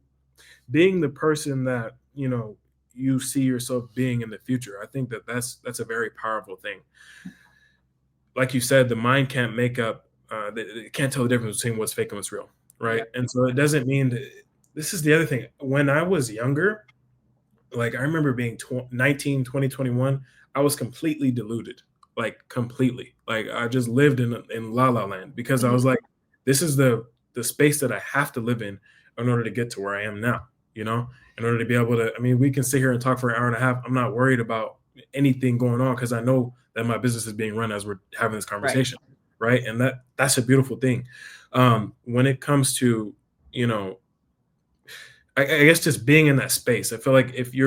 being the person that you see yourself being in the future, I think that's a very powerful thing. Like you said, the mind can't make up, it can't tell the difference between what's fake and what's real, Yeah. right? And so it doesn't mean that, this is the other thing. When I was younger, like I remember being 19, 20, 21, I was completely deluded, like completely. Like I just lived in la la land because I Mhm. was like, this is the space that I have to live in order to get to where I am now, you know, in order to be able to, I mean, we can sit here and talk for an hour and a half. I'm not worried about anything going on because I know that my business is being run as we're having this Right. conversation. Right. And that's a beautiful thing. When it comes to, you know, I guess just being in that space, I feel like if you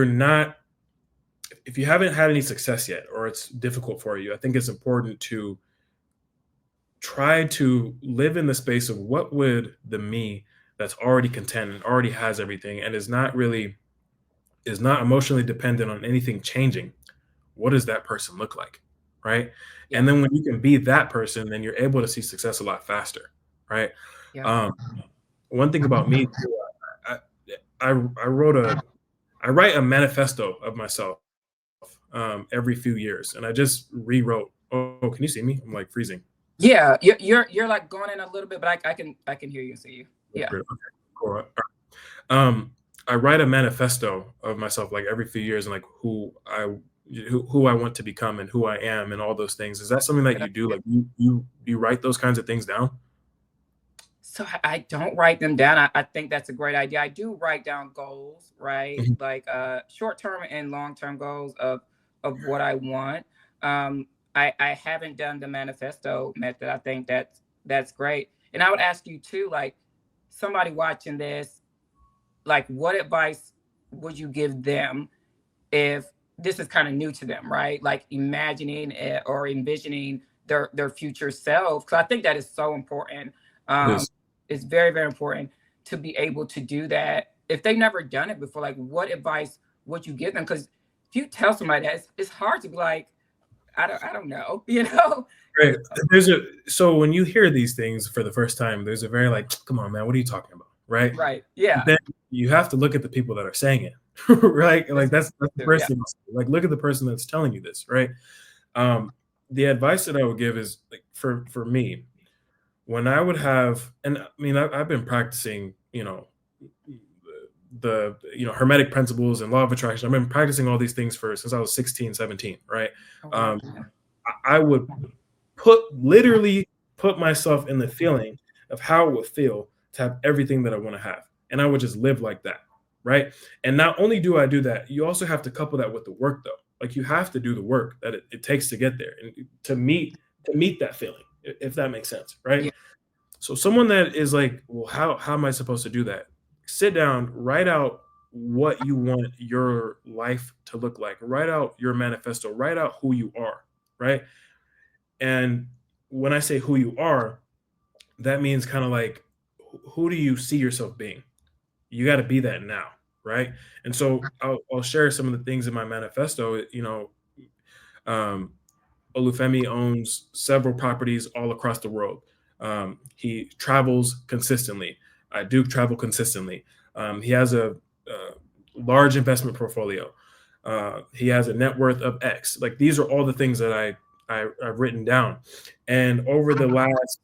haven't had any success yet or it's difficult for you, I think it's important to try to live in the space of what would the me that's already content and already has everything and is not emotionally dependent on anything changing. What does that person look like? Right. Yeah. And then when you can be that person, then you're able to see success a lot faster. Right. Yeah. Um, one thing about me, too, I, I write a manifesto of myself every few years, and I just rewrote Oh, can you see me? I'm like freezing. Yeah, you're like going in a little bit, but I can hear you and see you. Yeah. Okay, cool. All right. Um, I write a manifesto of myself like every few years and like who I want to become and who I am and all those things. Is that something that you do? Like you write those kinds of things down? So I don't write them down. I think that's a great idea. I do write down goals, right? Mhm. Like short term and long term goals of what I want. Um, I haven't done the manifesto method. I think that's great. And I would ask you too, like somebody watching this, like what advice would you give them if this is kind of new to them, right? Like imagining it or envisioning their future self. Because I think that is so important. It Um, is. it's very very important to be able to do that. If they've never done it before, like what advice would you give them? Because if you tell somebody that, it's hard to be like, I don't know, you know? Right. So when you hear these things for the first time, there's a very like, come on, man, what are you talking about? Right. Right? Yeah. Then you have to look at the people that are saying it. Right. Like That's that's the true. first Yeah. thing. Like look at the person that's telling you this, right? The advice that I would give is like for me, when I would have, and I mean, I've been practicing, hermetic principles and law of attraction. I've been practicing all these things for since I was 16, 17, right? Oh wow. Um, I would literally put myself in the feeling of how it would feel to have everything that I want to have. And I would just live like that. Right. And not only do I do that, you also have to couple that with the work though. Like you have to do the work that it takes to get there and to meet that feeling, if that makes sense. Right. Yeah. So someone that is like, well, how am I supposed to do that? Sit down, write out what you want your life to look like. Write out your manifesto, write out who you are, right? And when I say who you are, that means kind of like who do you see yourself being? You got to be that now, right? And so I'll share some of the things in my manifesto. Um, Olufemi owns several properties all across the world. He travels consistently. I do travel consistently. He has a large investment portfolio. He has a net worth of X. Like these are all the things that I've written down. And over the last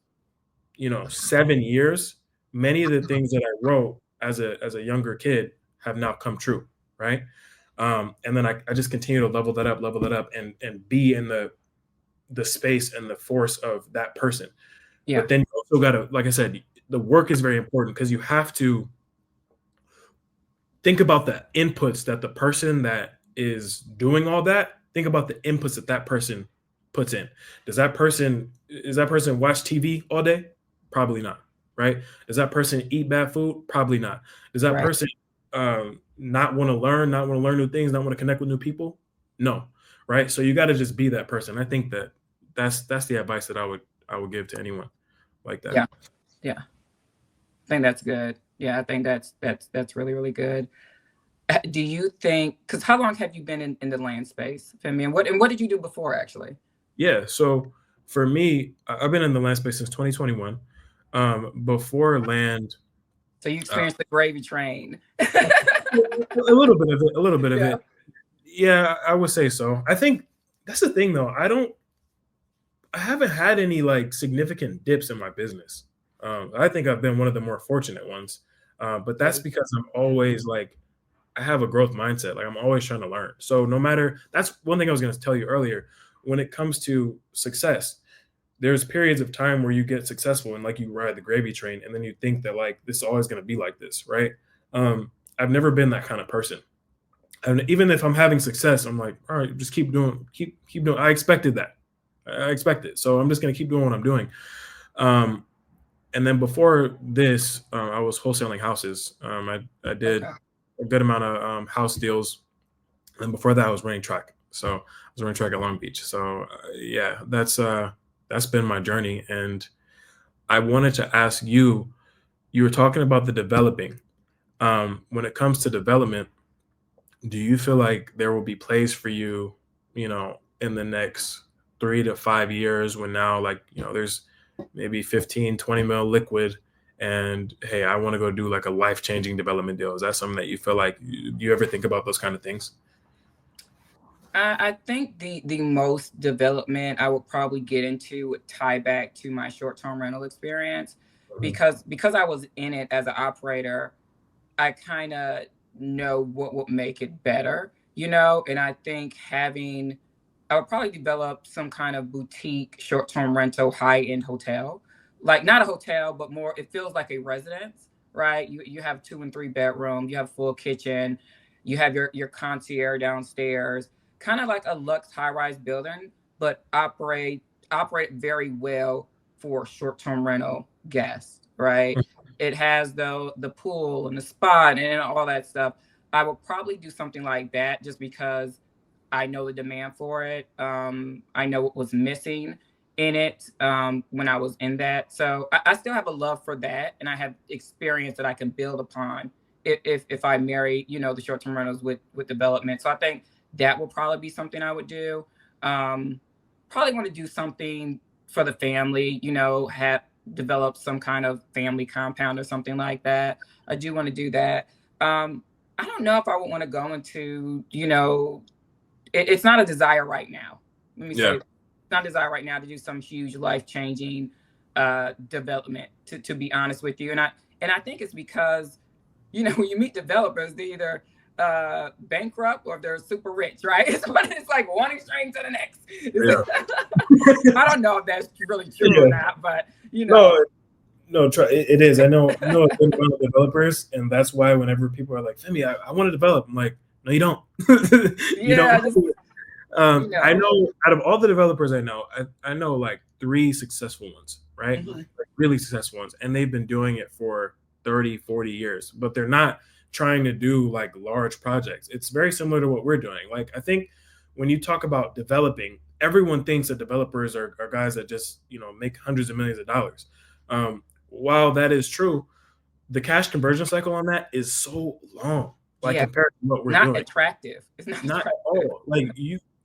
7 years, many of the things that I wrote as a younger kid have now come true, right? And then I just continue to level that up, and be in the space and the force of that person. Yeah. But then you also got to, like I said, the work is very important because you have to think about the inputs that the person that is doing all that, think about the inputs that that person puts in. Does that person watch TV all day? Probably not, right? Does that person eat bad food? Probably not. Does that Right. person not want to learn new things, not want to connect with new people? No, right? So you got to just be that person. I think that's the advice that I would give to anyone like that. Yeah. Yeah. I think that's good. Yeah, I think that's really really good. Do you think, because how long have you been in the land space, Femi? And what did you do before actually? Yeah. So for me, I've been in the land space since 2021. Before land, So you uh, experienced the gravy train. a little bit of it, a little bit of Yeah. it. Yeah, I would say so. I think that's the thing, though. I haven't had any like significant dips in my business. I think I've been one of the more fortunate ones. But that's Really? because I'm always like, I have a growth mindset. Like I'm always trying to learn. So no matter, that's one thing I was going to tell you earlier. When it comes to success, there's periods of time where you get successful and like you ride the gravy train, and then you think that like this is always going to be like this, right? I've never been that kind of person. And even if I'm having success, I'm like, all right, just keep doing, keep doing. I expected that. I expect it. So I'm just gonna keep doing what I'm doing. Um, and then before this, I was wholesaling houses. I did Okay. a good amount of house deals, and before that, I was running track. So I was running track at Long Beach. So yeah, that's been my journey. And I wanted to ask you. You were talking about the developing. When it comes to development, do you feel like there will be place for you, in the next 3 to 5 years when now, like, there's maybe 15, 20 mil liquid and hey, I want to go do like a life changing development deal. Is that something that you feel like do you ever think about those kind of things? I think the most development I would probably get into would tie back to my short term rental experience, Mhm. because I was in it as an operator. I kind of know what would make it better, and I think I would probably develop some kind of boutique short term rental high end hotel. Like not a hotel, but more, it feels like a residence, right? You have 2 and 3 bedrooms, you have full kitchen, you have your concierge downstairs, kind of like a luxe high rise building, but operate very well for short term rental guests, right? It has the pool and the spa and all that stuff. I would probably do something like that just because I know the demand for it. I know what was missing in it when I was in that. So I still have a love for that, and I have experience that I can build upon if I marry, the short term rentals with development. So I think that will probably be something I would do. Um, Probably want to do something for the family. Have develop some kind of family compound or something like that. I do want to do that. I don't know if I would want to go into, it's not a desire right now. Let me say, Yeah. it's not a desire right now to do some huge life changing development. To be honest with you, and I think it's because when you meet developers, they either bankrupt or they're super rich, right? It's like one extreme to the next. Yeah. I don't know if that's really true or Yeah. not, but No, no, it is. I know a good amount of developers, and that's why whenever people are like, Femi, I want to develop, I'm like, no, you don't. You don't. yeah, just you I know, know out of all the developers I know, I know like three successful ones, right? mhm. Like really successful ones. And they've been doing it for 30, 40 years, but they're not trying to do like large projects. It's very similar to what we're doing. Like, I think when you talk about developing, everyone thinks that developers are guys that just, make hundreds of millions of dollars. While that is true, the cash conversion cycle on that is so long, like Yeah, compared to what we're not doing. attractive. It's not Not at attractive. all. Like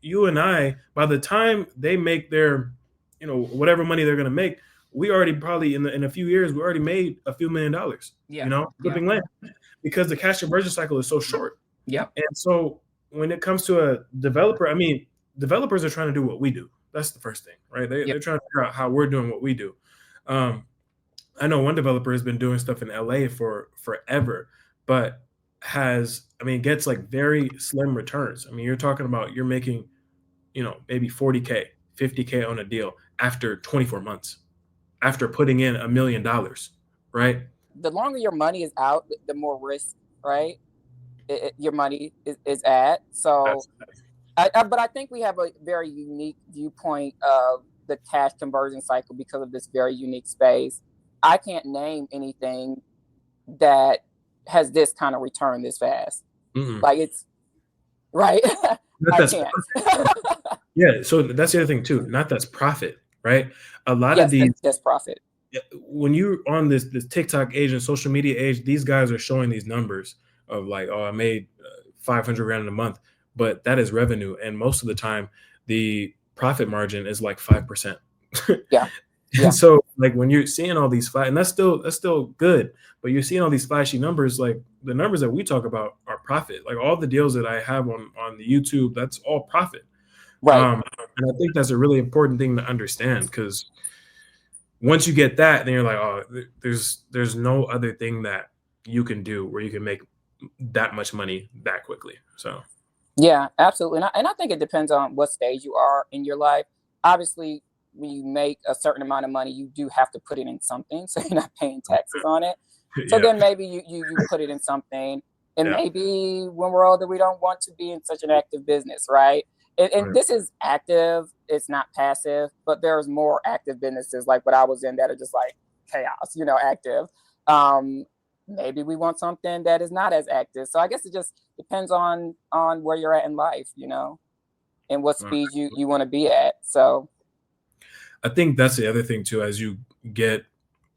you and I, by the time they make their, whatever money they're gonna make, we already probably in a few years we already made a few $1 million, Yeah, yeah, flipping land because the cash conversion cycle is so short. yep, And so when it comes to a developer, I mean, developers are trying to do what we do. That's the first thing, right? yep. They're trying to figure out how we're doing what we do. Um, I know one developer has been doing stuff in LA for forever, but gets like very slim returns. I mean, you're talking about you're making, maybe 40K, 50K on a deal after 24 months, after putting in $1 million, right? The longer your money is out, the more risk, right? Your money is at. So, That's but I think we have a very unique viewpoint of the cash conversion cycle because of this very unique space. I can't name anything that has this kind of return this fast. mm-mm. Like it's right. Not I that's can't. Yeah. So that's the other thing too. Not that's profit, right? A lot of Yes, these that's profit. when you're on this TikTok age and social media age, these guys are showing these numbers of like, oh, I made 500 grand in a month, but that is revenue, and most of the time, the profit margin is like 5%. Yeah, And yeah, so, like when you're seeing all these and that's still good, but you're seeing all these flashy numbers, like the numbers that we talk about are profit. Like all the deals that I have on the YouTube, that's all profit. right. And I think that's a really important thing to understand because once you get that, then you're like, oh, there's no other thing that you can do where you can make that much money that quickly. So Yeah, absolutely. And I think it depends on what stage you are in your life. Obviously, when you make a certain amount of money, you do have to put it in something, so you're not paying taxes on it. So yeah, then maybe you put it in something, and yeah, maybe when we're older, we don't want to be in such an active business, right? And right. this is active; it's not passive. But there's more active businesses like what I was in that are just like chaos, active. Um, Maybe we want something that is not as active. So I guess it just depends on where you're at in life, and what Right. speed you want to be at. So I think that's the other thing too. As you get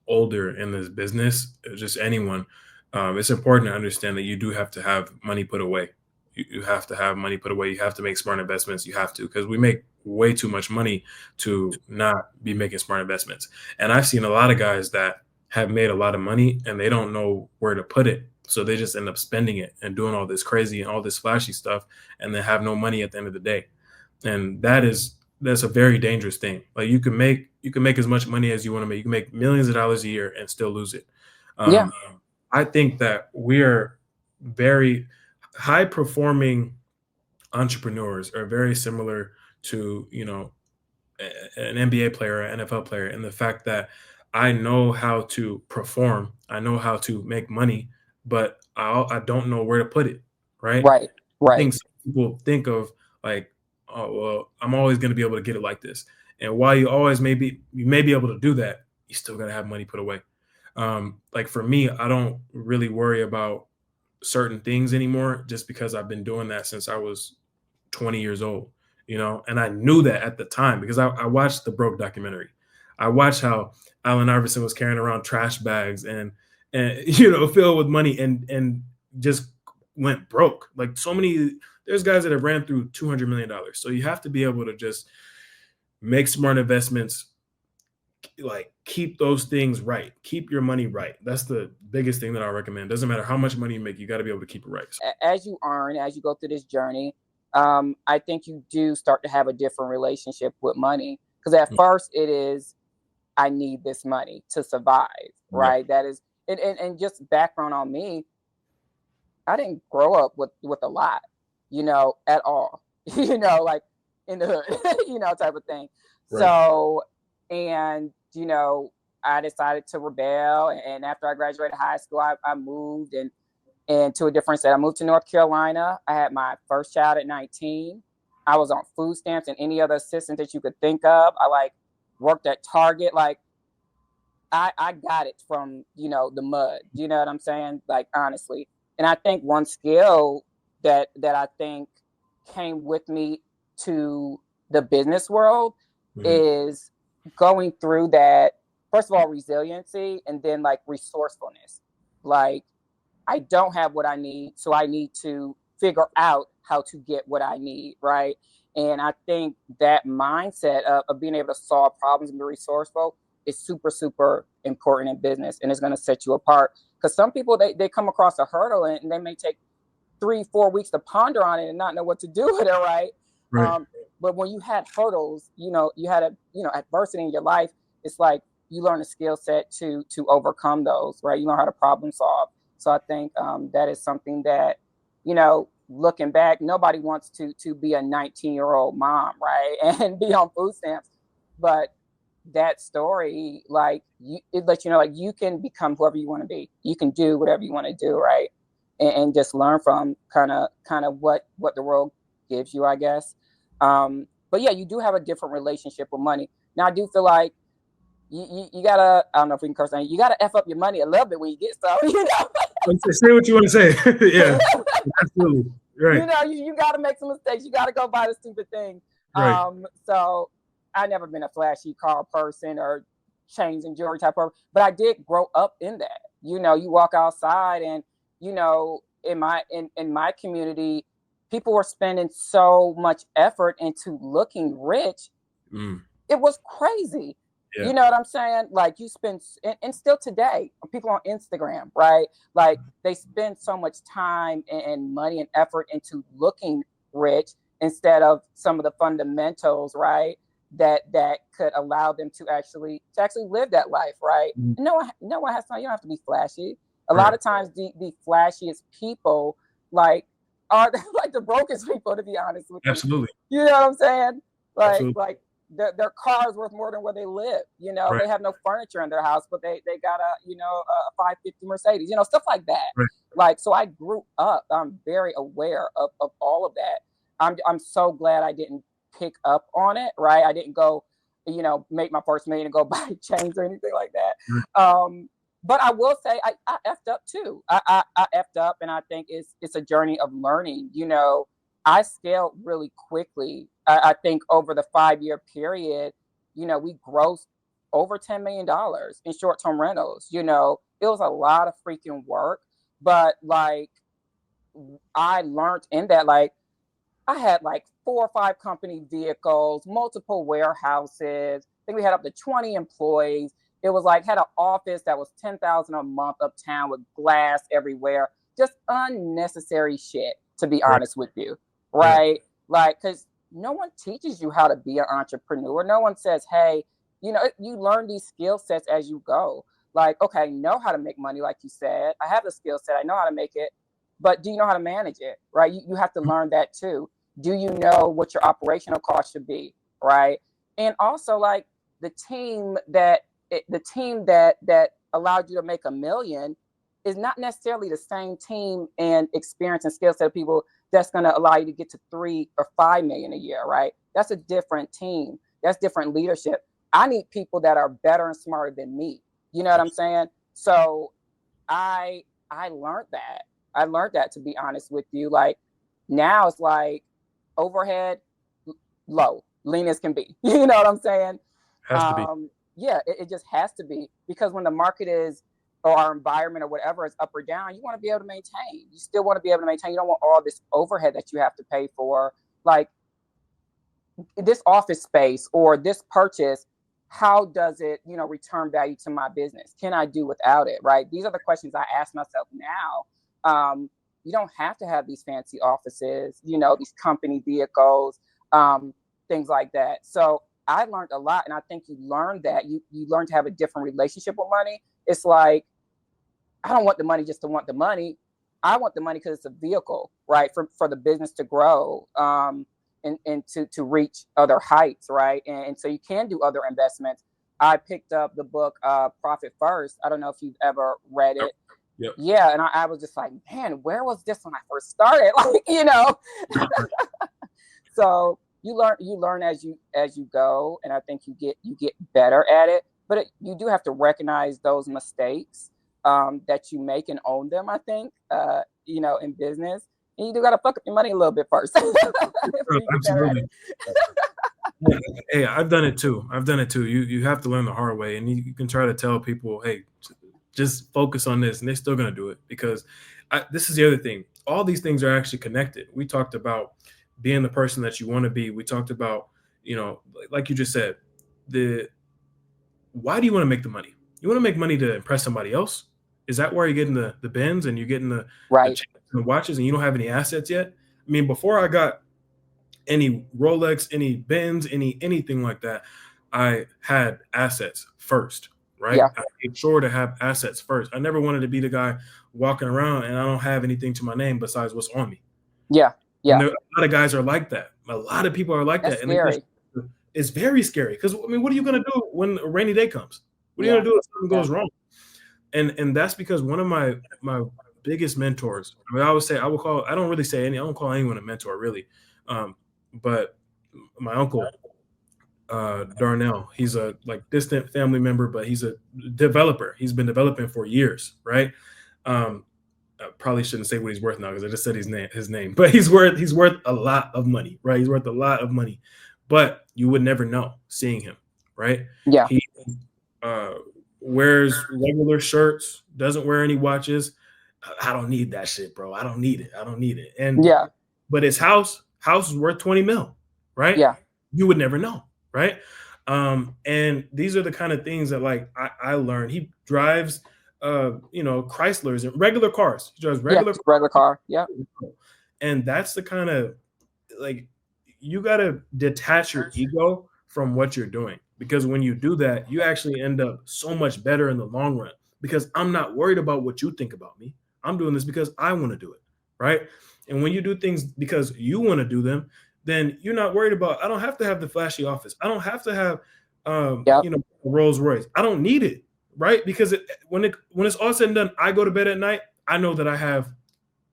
older in this business, just anyone, it's important to understand that you do have to have money put away. You have to have money put away. You have to make smart investments. You have to, because we make way too much money to not be making smart investments. And I've seen a lot of guys that have made a lot of money and they don't know where to put it. So they just end up spending it and doing all this crazy and all this flashy stuff, and then have no money at the end of the day. And that's a very dangerous thing. Like you can make as much money as you want to make. You can make millions of dollars a year and still lose it. Yeah. I think that we're very high performing entrepreneurs are very similar to, an NBA player or an NFL player, and the fact that I know how to perform, I know how to make money, but I don't know where to put it. Right? Right. I Right. think some people think of like, oh well, I'm always going to be able to get it like this. And while you may be able to do that, you still got to have money put away. Like for me, I don't really worry about certain things anymore, just because I've been doing that since I was 20 years old, and I knew that at the time because I watched the Broke documentary. I watched how Allen Iverson was carrying around trash bags and filled with money and just went broke. Like so many, there's guys that have ran through $200 million. So you have to be able to just make smart investments, like keep those things right, keep your money right. That's the biggest thing that I recommend. Doesn't matter how much money you make, you got to be able to keep it right. As you earn, as you go through this journey, I think you do start to have a different relationship with money. Because at first it is, I need this money to survive, Yep. right? That is, and just background on me, I didn't grow up with a lot, at all, like in the hood, type of thing. Right. So, and, I decided to rebel. And after I graduated high school, I moved and to a different state. I moved to North Carolina. I had my first child at 19. I was on food stamps and any other assistance that you could think of. I like worked at Target. Like I got it from, the mud. You know what I'm saying? Like honestly. And I think one skill that I think came with me to the business world is going through that. First of all, resiliency, and then like resourcefulness. Like I don't have what I need, so I need to figure out how to get what I need, right? And I think that mindset of being able to solve problems and be resourceful is super, super important in business, and it's going to set you apart. Because some people, they come across a hurdle and they may take 3-4 weeks to ponder on it and not know what to do with it, right? Right. But when you had hurdles, you had adversity in your life, it's like you learn a skill set to overcome those, right? You learn how to problem solve. So I think that is something that, looking back, nobody wants to be a 19-year-old mom, right? And be on food stamps. But that story, like it lets you know, like you can become whoever you want to be. You can do whatever you want to do, right? And just learn from kind of what the world gives you, I guess. But yeah, you do have a different relationship with money. Now I do feel like you gotta, I don't know if we can curse on you gotta F up your money a little bit when you get stuff, Say what you want to say. Yeah, absolutely. Right. You gotta make some mistakes. You gotta go buy the stupid thing. Right. So I never been a flashy car person or chains and jewelry type of, but I did grow up in that. You walk outside and, in my community, people were spending so much effort into looking rich. It was crazy. Yeah. You know what I'm saying? Like you spend, and still today, people on Instagram, right? Like they spend so much time and money and effort into looking rich instead of some of the fundamentals, right? That could allow them to actually live that life, right? No one has time. You don't have to be flashy. A lot of times, the flashiest people are like the brokest people, to be honest with you. Absolutely. You know what I'm saying? Absolutely. Like their car is worth more than where they live. Right. They have no furniture in their house, but they got a 550 Mercedes. Stuff like that. Right. Like so, I grew up. I'm very aware of all of that. I'm so glad I didn't pick up on it. Right. I didn't go, make my first million and go buy chains or anything like that. But I will say I effed up too. I effed up, and I think it's a journey of learning. I scaled really quickly. I think over the 5-year period, we grossed over $10 million in short-term rentals. It was a lot of freaking work, but like I learned in that, like I had like 4 or 5 company vehicles, multiple warehouses. I think we had up to 20 employees. It was like had an office that was 10,000 a month uptown with glass everywhere, just unnecessary shit. To be Right. honest with you, Yeah. right? Like, because no one teaches you how to be an entrepreneur. No one says, hey, you learn these skill sets as you go. Like, okay, I know how to make money, like you said. I have the skill set, I know how to make it, but do you know how to manage it? Right? You have to learn that too. Do you know what your operational cost should be? Right. And also, like, the team that allowed you to make 1 million is not necessarily the same team and experience and skill set of people that's going to allow you to get to 3 or 5 million a year, right? That's a different team. That's different leadership. I need people that are better and smarter than me. You know what I'm saying? So I learned that. I learned that, to be honest with you. Like, now it's like overhead low, lean as can be. You know what I'm saying? Has to be. Yeah, it just has to be, because when the market is, or our environment or whatever is up or down, you want to be able to maintain. You still want to be able to maintain. You don't want all this overhead that you have to pay for. Like, this office space or this purchase, how does it, return value to my business? Can I do without it? Right? These are the questions I ask myself now. You don't have to have these fancy offices, these company vehicles, things like that. So I learned a lot, and I think you learn that you learn to have a different relationship with money. It's like, I don't want the money just to want the money. I want the money because it's a vehicle, right, for the business to grow, and to reach other heights, right? And so you can do other investments. I picked up the book Profit First. I don't know if you've ever read it. Yep. Yeah, and I was just like, man, where was this when I first started? So you learn as you go, and I think you get better at it. But you do have to recognize those mistakes that you make and own them. I think in business, and you do got to fuck up your money a little bit first. Absolutely. Hey, I've done it too. You have to learn the hard way, and you can try to tell people, hey, just focus on this, and they're still going to do it, because this is the other thing. All these things are actually connected. We talked about being the person that you want to be. We talked about, like you just said, why do you want to make the money? You want to make money to impress somebody else? Is that why you're getting the Benz and you're getting the right? chains and the watches, and you don't have any assets yet? I mean, before I got any Rolex, any Benz, anything like that, I had assets first, right? Yeah. I made sure to have assets first. I never wanted to be the guy walking around and I don't have anything to my name besides what's on me. Yeah. And Yeah. a lot of guys are like that. A lot of people are like That's that. scary. And it's very scary, because I mean, what are you going to do when a rainy day comes? What are you Yeah. going to do if something goes wrong? And that's because one of my biggest mentors, I mean, I always say, I don't call anyone a mentor, really. But my uncle, Darnell, he's a distant family member, but he's a developer. He's been developing for years, right? I probably shouldn't say what he's worth now, because I just said his name, but he's worth a lot of money, right? He's worth a lot of money, but you would never know seeing him, right? Yeah. He wears regular shirts, doesn't wear any watches. I don't need that shit, bro. I don't need it. And Yeah. but his house is worth 20 mil, right? Yeah. You would never know, right? And these are the kind of things that, like, I learned. He drives Chryslers and regular cars. He drives regular car. Yeah. And that's the kind of, like, you got to detach your ego from what you're doing, because when you do that, you actually end up so much better in the long run, because I'm not worried about what you think about me. I'm doing this because I want to do it, right? And when you do things because you want to do them, then you're not worried about, I don't have to have the flashy office. I don't have to have a Rolls Royce. I don't need it, right? Because when it's all said and done, I go to bed at night, I know that I have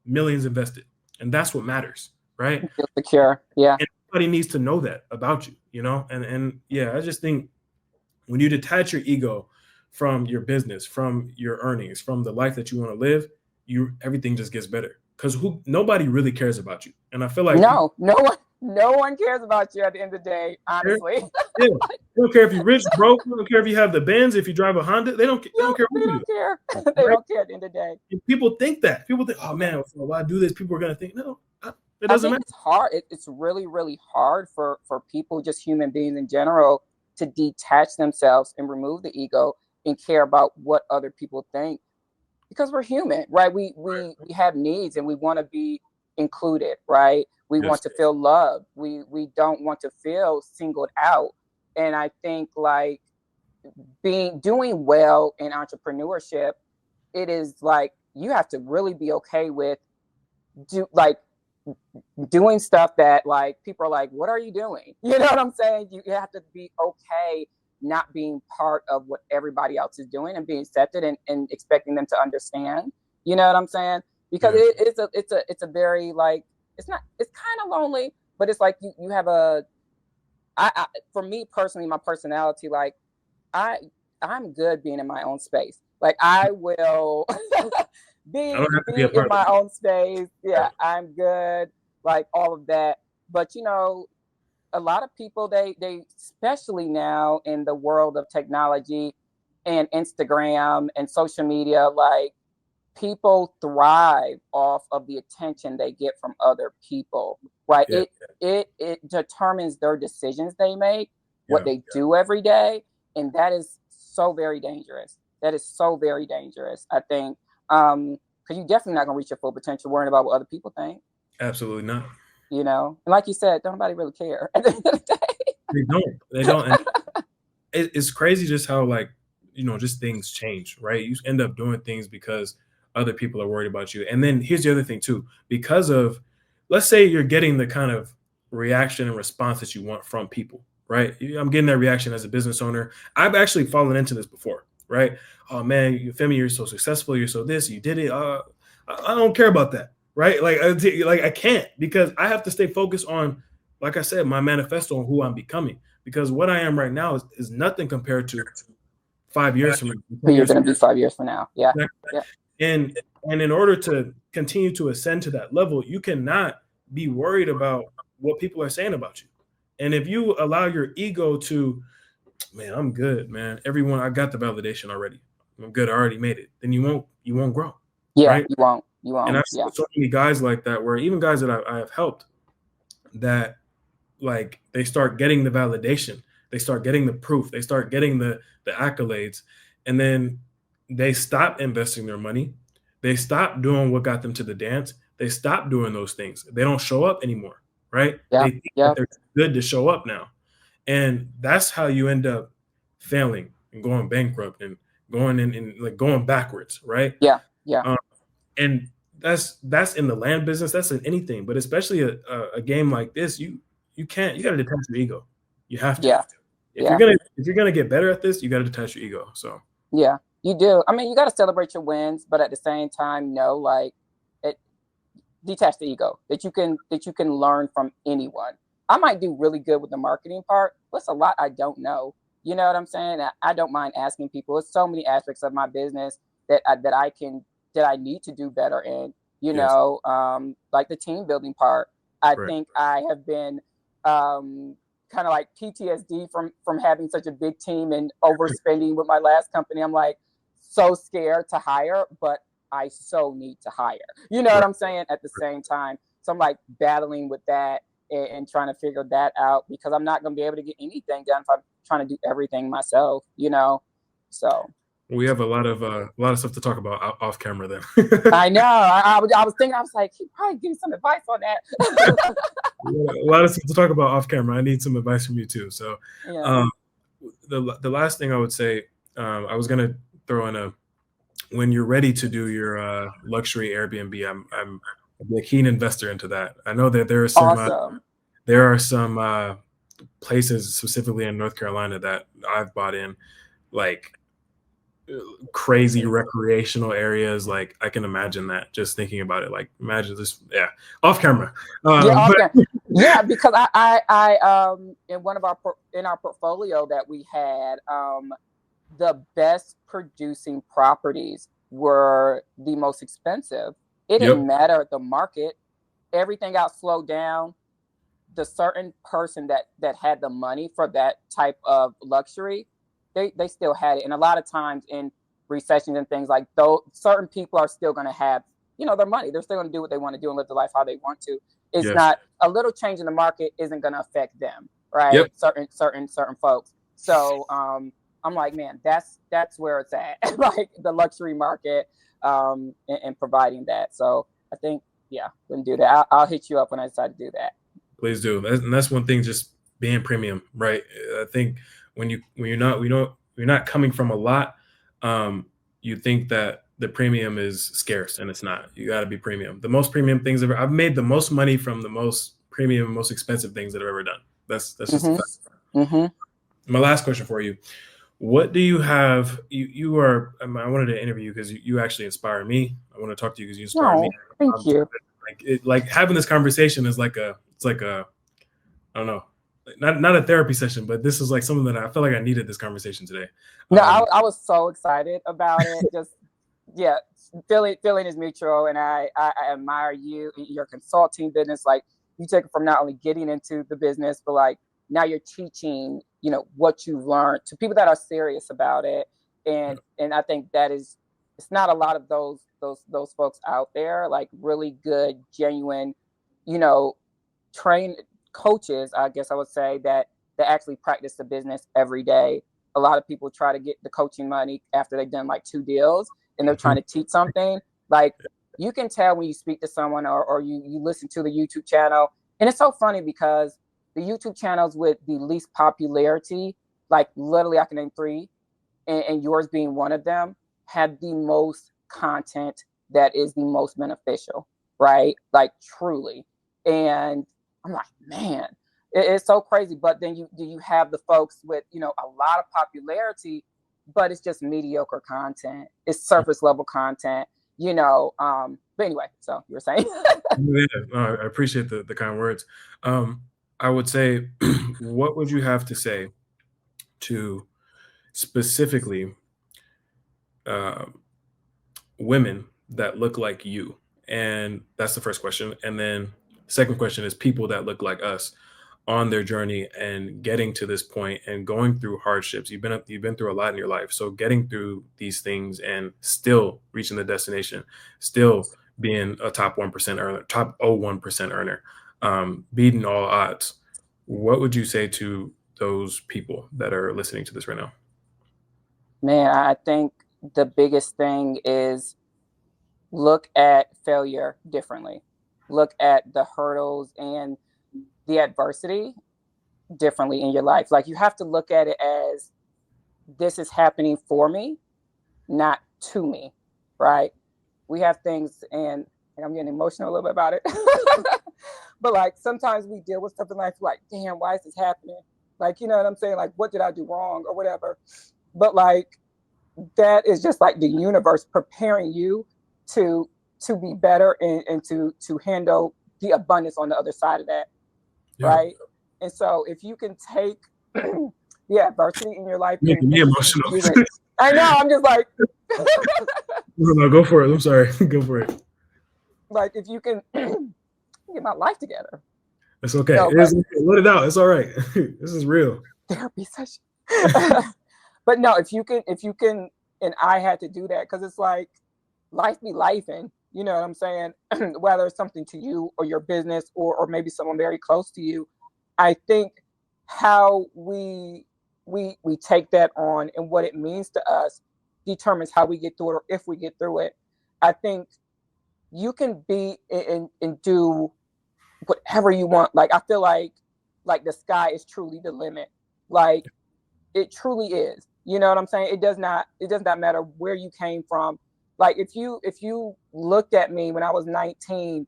millions invested, and that's what matters, right? Feel secure. Yeah. And everybody needs to know that about you, and yeah, I just think when you detach your ego from your business, from your earnings, from the life that you want to live, everything just gets better, because nobody really cares about you. And I feel like no one cares about you at the end of the day, honestly. Yeah. They don't care if you're rich, broke. They don't care if you have the Benz, if you drive a Honda. They don't care. They don't care. They don't care at the end of the day. And people think, oh man, why do this? People are gonna think, no, it doesn't matter. It's hard. It's really, really hard for people, just human beings in general, to detach themselves and remove the ego. and care about what other people think, because we're human, right? We have needs and we want to be included, right? We Yes. want to feel loved. We don't want to feel singled out. And I think like doing well in entrepreneurship, it is like you have to really be okay with like doing stuff that like people are like, what are you doing? You know what I'm saying? You have to be okay not being part of what everybody else is doing and being accepted, and expecting them to understand. You know what I'm saying? Because Yeah. it's a very like, it's not, it's kind of lonely, but it's like you have for me personally, my personality, like I I'm good being in my own space. Like I will I don't have to be be a in part of my it. own space. Yeah. Yeah, I'm good. Like all of that. But a lot of people, they especially now in the world of technology and Instagram and social media, like people thrive off of the attention they get from other people, right? Yeah. It determines their decisions they make, what Yeah. they do every day, and that is so very dangerous. That is so very dangerous, I think, because you're definitely not going to reach your full potential worrying about what other people think. Absolutely not. And like you said, don't nobody really care at the end of the day. They don't. They don't. And it's crazy just how like just things change, right? You end up doing things because other people are worried about you. And then here's the other thing too, because of, let's say you're getting the kind of reaction and response that you want from people, right? I'm getting that reaction as a business owner. I've actually fallen into this before, right? Oh man, Femi, you're so successful, you're so this, you did it. I don't care about that, right? Like I can't, because I have to stay focused on, like I said, my manifesto on who I'm becoming, because what I am right now is nothing compared to 5 years from now, Who 10 you're years going from to be 5 years from now. Yeah. now. Yeah. And in order to continue to ascend to that level, you cannot be worried about what people are saying about you. And if you allow your ego to, man, I'm good, man. Everyone, I got the validation already. I'm good. I already made it. Then you won't grow, Yeah. right? You won't. And I've Yeah. seen so many guys like that, where even guys that I have helped, that like they start getting the validation, they start getting the proof, they start getting the accolades, and then they stop investing their money, they stop doing what got them to the dance, they stop doing those things, they don't show up anymore, right? Yeah. They think that Yeah. they're good to show up now, and that's how you end up failing and going bankrupt and going in like going backwards, right? Yeah. Yeah. um, and that's in the land business, that's in anything, but especially a game like this, you can't, you got to detach your ego, you have to. Yeah. If you're Yeah. gonna if you're gonna get better at this, you got to detach your ego. So Yeah. You do. I mean, you got to celebrate your wins, but at the same time, like it, detach the ego, that you can learn from anyone. I might do really good with the marketing part, but it's a lot I don't know. You know what I'm saying? I don't mind asking people. It's so many aspects of my business that I need to do better in. yes, Like the team building part. I right. think I have been kind of like PTSD from having such a big team and overspending with my last company. I'm like so scared to hire, but I so need to hire. You know what Right. I'm saying? At the same time. So I'm like battling with that and trying to figure that out, because I'm not going to be able to get anything done if I'm trying to do everything myself. So We have a lot of stuff to talk about off camera then. I know. I was thinking, I was like, he probably give me some advice on that. A lot of stuff to talk about off camera. I need some advice from you too. So Yeah. um, the last thing I would say, I was gonna throw in a, when you're ready to do your luxury Airbnb, I'm a keen investor into that. I know that Awesome. there are some places specifically in North Carolina that I've bought in, like crazy recreational areas. Like I can imagine that, just thinking about it. Like imagine this, yeah, off camera. Yeah. But Okay. Yeah, because I in one of in our portfolio that we had, the best producing properties were the most expensive. It yep, didn't matter the market. Everything got slowed down. The certain person that had the money for that type of luxury, they still had it. And a lot of times in recessions and things like those, certain people are still going to have their money. They're still going to do what they want to do and live the life how they want to. It's yes, not a little change in the market isn't going to affect them, yep, right? Certain folks. So I'm like, man, that's where it's at, like the luxury market, and providing that. So I think, yeah, we can do that. I'll hit you up when I decide to do that. Please do. And that's one thing, just being premium, right? I think when you're not, you're not coming from a lot, you think that the premium is scarce, and it's not. You got to be premium. The most premium things ever. I've made the most money from the most premium, most expensive things that I've ever done. That's just a Mm-hmm. fact. Mm-hmm. My last question for you: what do you have? You are. I wanted to interview you because you actually inspire me. I want to talk to you because you inspire me. No, thank you. Like having this conversation is like a. It's like a. I don't know. Not a therapy session, but this is like something that I felt like I needed this conversation today. No, I was so excited about it. Just, yeah, feeling is mutual, and I admire you and your consulting business. Like, you take it from not only getting into the business, but like now you're teaching, what you've learned to people that are serious about it. And I think that is, it's not a lot of those folks out there, like really good, genuine, you know, trained coaches, I guess I would say, that actually practice the business every day. A lot of people try to get the coaching money after they've done like 2 deals, and they're trying to teach something. Like, you can tell when you speak to someone, or you listen to the YouTube channel. And it's so funny because the YouTube channels with the least popularity, like literally I can name three, and yours being one of them, have the most content that is the most beneficial, right? Like, truly. And I'm like, man, it's so crazy. But then you have the folks with, a lot of popularity, but it's just mediocre content. It's surface level content, But anyway, so you were saying. Yeah, no, I appreciate the kind words. I would say, what would you have to say to specifically uh, women that look like you? And that's the first question. And then the second question is people that look like us on their journey and getting to this point and going through hardships. You've been through a lot in your life. So getting through these things and still reaching the destination, still being a top 1% earner, top 0.01% earner, beating all odds. What would you say to those people that are listening to this right now? Man, I think the biggest thing is look at failure differently. Look at the hurdles and the adversity differently in your life. Like, you have to look at it as, this is happening for me, not to me, right? We have things, and I'm getting emotional a little bit about it. But like, sometimes we deal with stuff in life like, damn, why is this happening? Like, you know what I'm saying? Like, what did I do wrong or whatever? But like, that is just like the universe preparing you to be better, and to handle the abundance on the other side of that, Yeah, right? And so if you can take the adversity in your life, and, making me and you can emotional. use it. I know, I'm just like, No, go for it. I'm sorry. Go for it. like, if you can get my life together. It's okay. No, but Let it out. It's all right. This is real. therapy session. But no, if you can, and I had to do that because it's like, life be life, and you know what I'm saying? Whether it's something to you or your business, or maybe someone very close to you, I think how we take that on and what it means to us determines how we get through it, or if we get through it. I think you can be and do whatever you want. Like, I feel like the sky is truly the limit. Like, it truly is. You know what I'm saying? It does not matter where you came from. Like, if you looked at me when I was 19,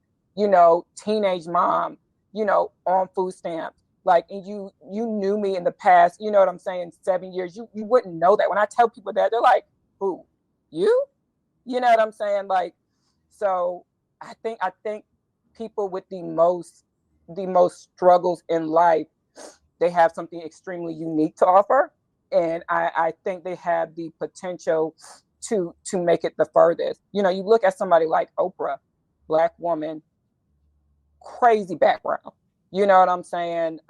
teenage mom, on food stamps, like, and you knew me in the past, you know what I'm saying, 7 years, you wouldn't know that. When I tell people that, they're like, who? You? You know what I'm saying? Like, so I think people with the most struggles in life, they have something extremely unique to offer. And I think they have the potential to make it the furthest. You look at somebody like Oprah, Black woman, crazy background. You know what I'm saying?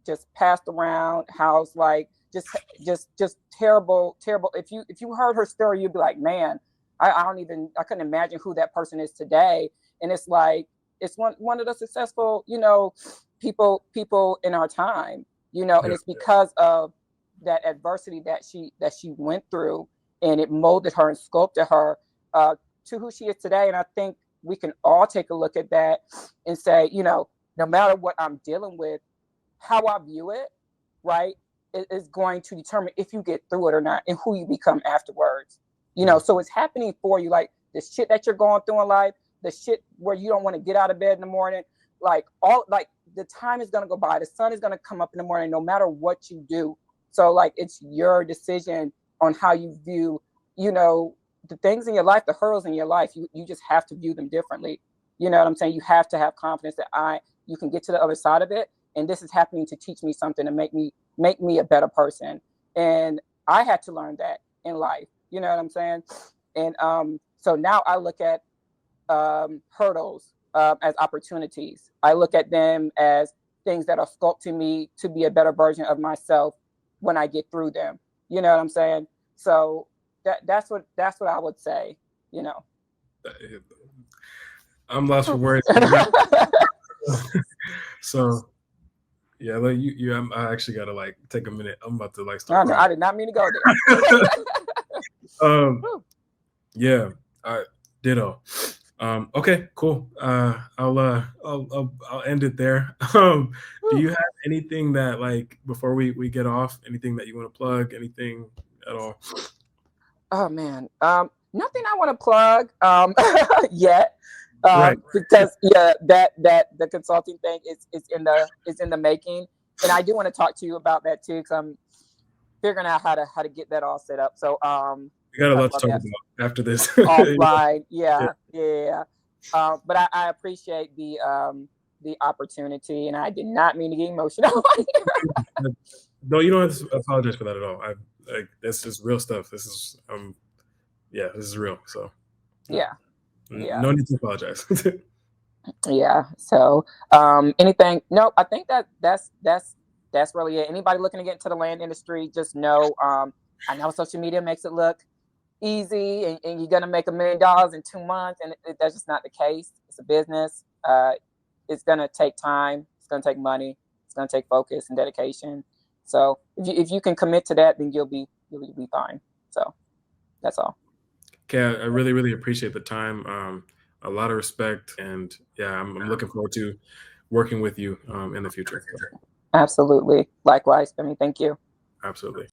Just passed around house, like, just terrible, terrible. If you heard her story, you'd be like, man, I couldn't imagine who that person is today. And it's like, it's one of the successful, people in our time, and Yeah. it's because of that adversity that she went through, and it molded her and sculpted her to who she is today. And I think we can all take a look at that and say, no matter what I'm dealing with, how I view it, right, is going to determine if you get through it or not, and who you become afterwards. So it's happening for you, like the shit that you're going through in life, the shit where you don't want to get out of bed in the morning, like the time is going to go by, the sun is going to come up in the morning, no matter what you do. So like, it's your decision on how you view, the things in your life, the hurdles in your life. You just have to view them differently. You know what I'm saying? You have to have confidence that you can get to the other side of it, and this is happening to teach me something, to make me a better person. And I had to learn that in life. You know what I'm saying? And so now I look at hurdles as opportunities. I look at them as things that are sculpting me to be a better version of myself when I get through them. You know what I'm saying? So that's what I would say. I'm lost for words. So yeah, like I actually gotta like take a minute. I'm about to like start crying. I did not mean to go there. Yeah, ditto. Okay, cool. I'll end it there. Do you have anything that, like, before we get off, anything that you want to plug, anything at all? Oh man, nothing I want to plug yet. Right. Because that the consulting thing is in the making, and I do want to talk to you about that too, because I'm figuring out how to get that all set up. So we got a lot to talk about after this. Offline, yeah. But I appreciate the opportunity, and I did not mean to get emotional. No, you don't have to apologize for that at all. This is real stuff. This is this is real. So yeah. No need to apologize. Yeah. So anything? No, I think that's really it. Anybody looking to get into the land industry, just know I know social media makes it look easy, and you're gonna make $1 million in 2 months, and that's just not the case. It's a business. It's gonna take time. It's gonna take money. It's gonna take focus and dedication. So if you can commit to that, then you'll be fine. So that's all. Okay, I really, really appreciate the time. A lot of respect, and yeah, I'm looking forward to working with you in the future. Absolutely. Likewise. I mean, thank you. Absolutely.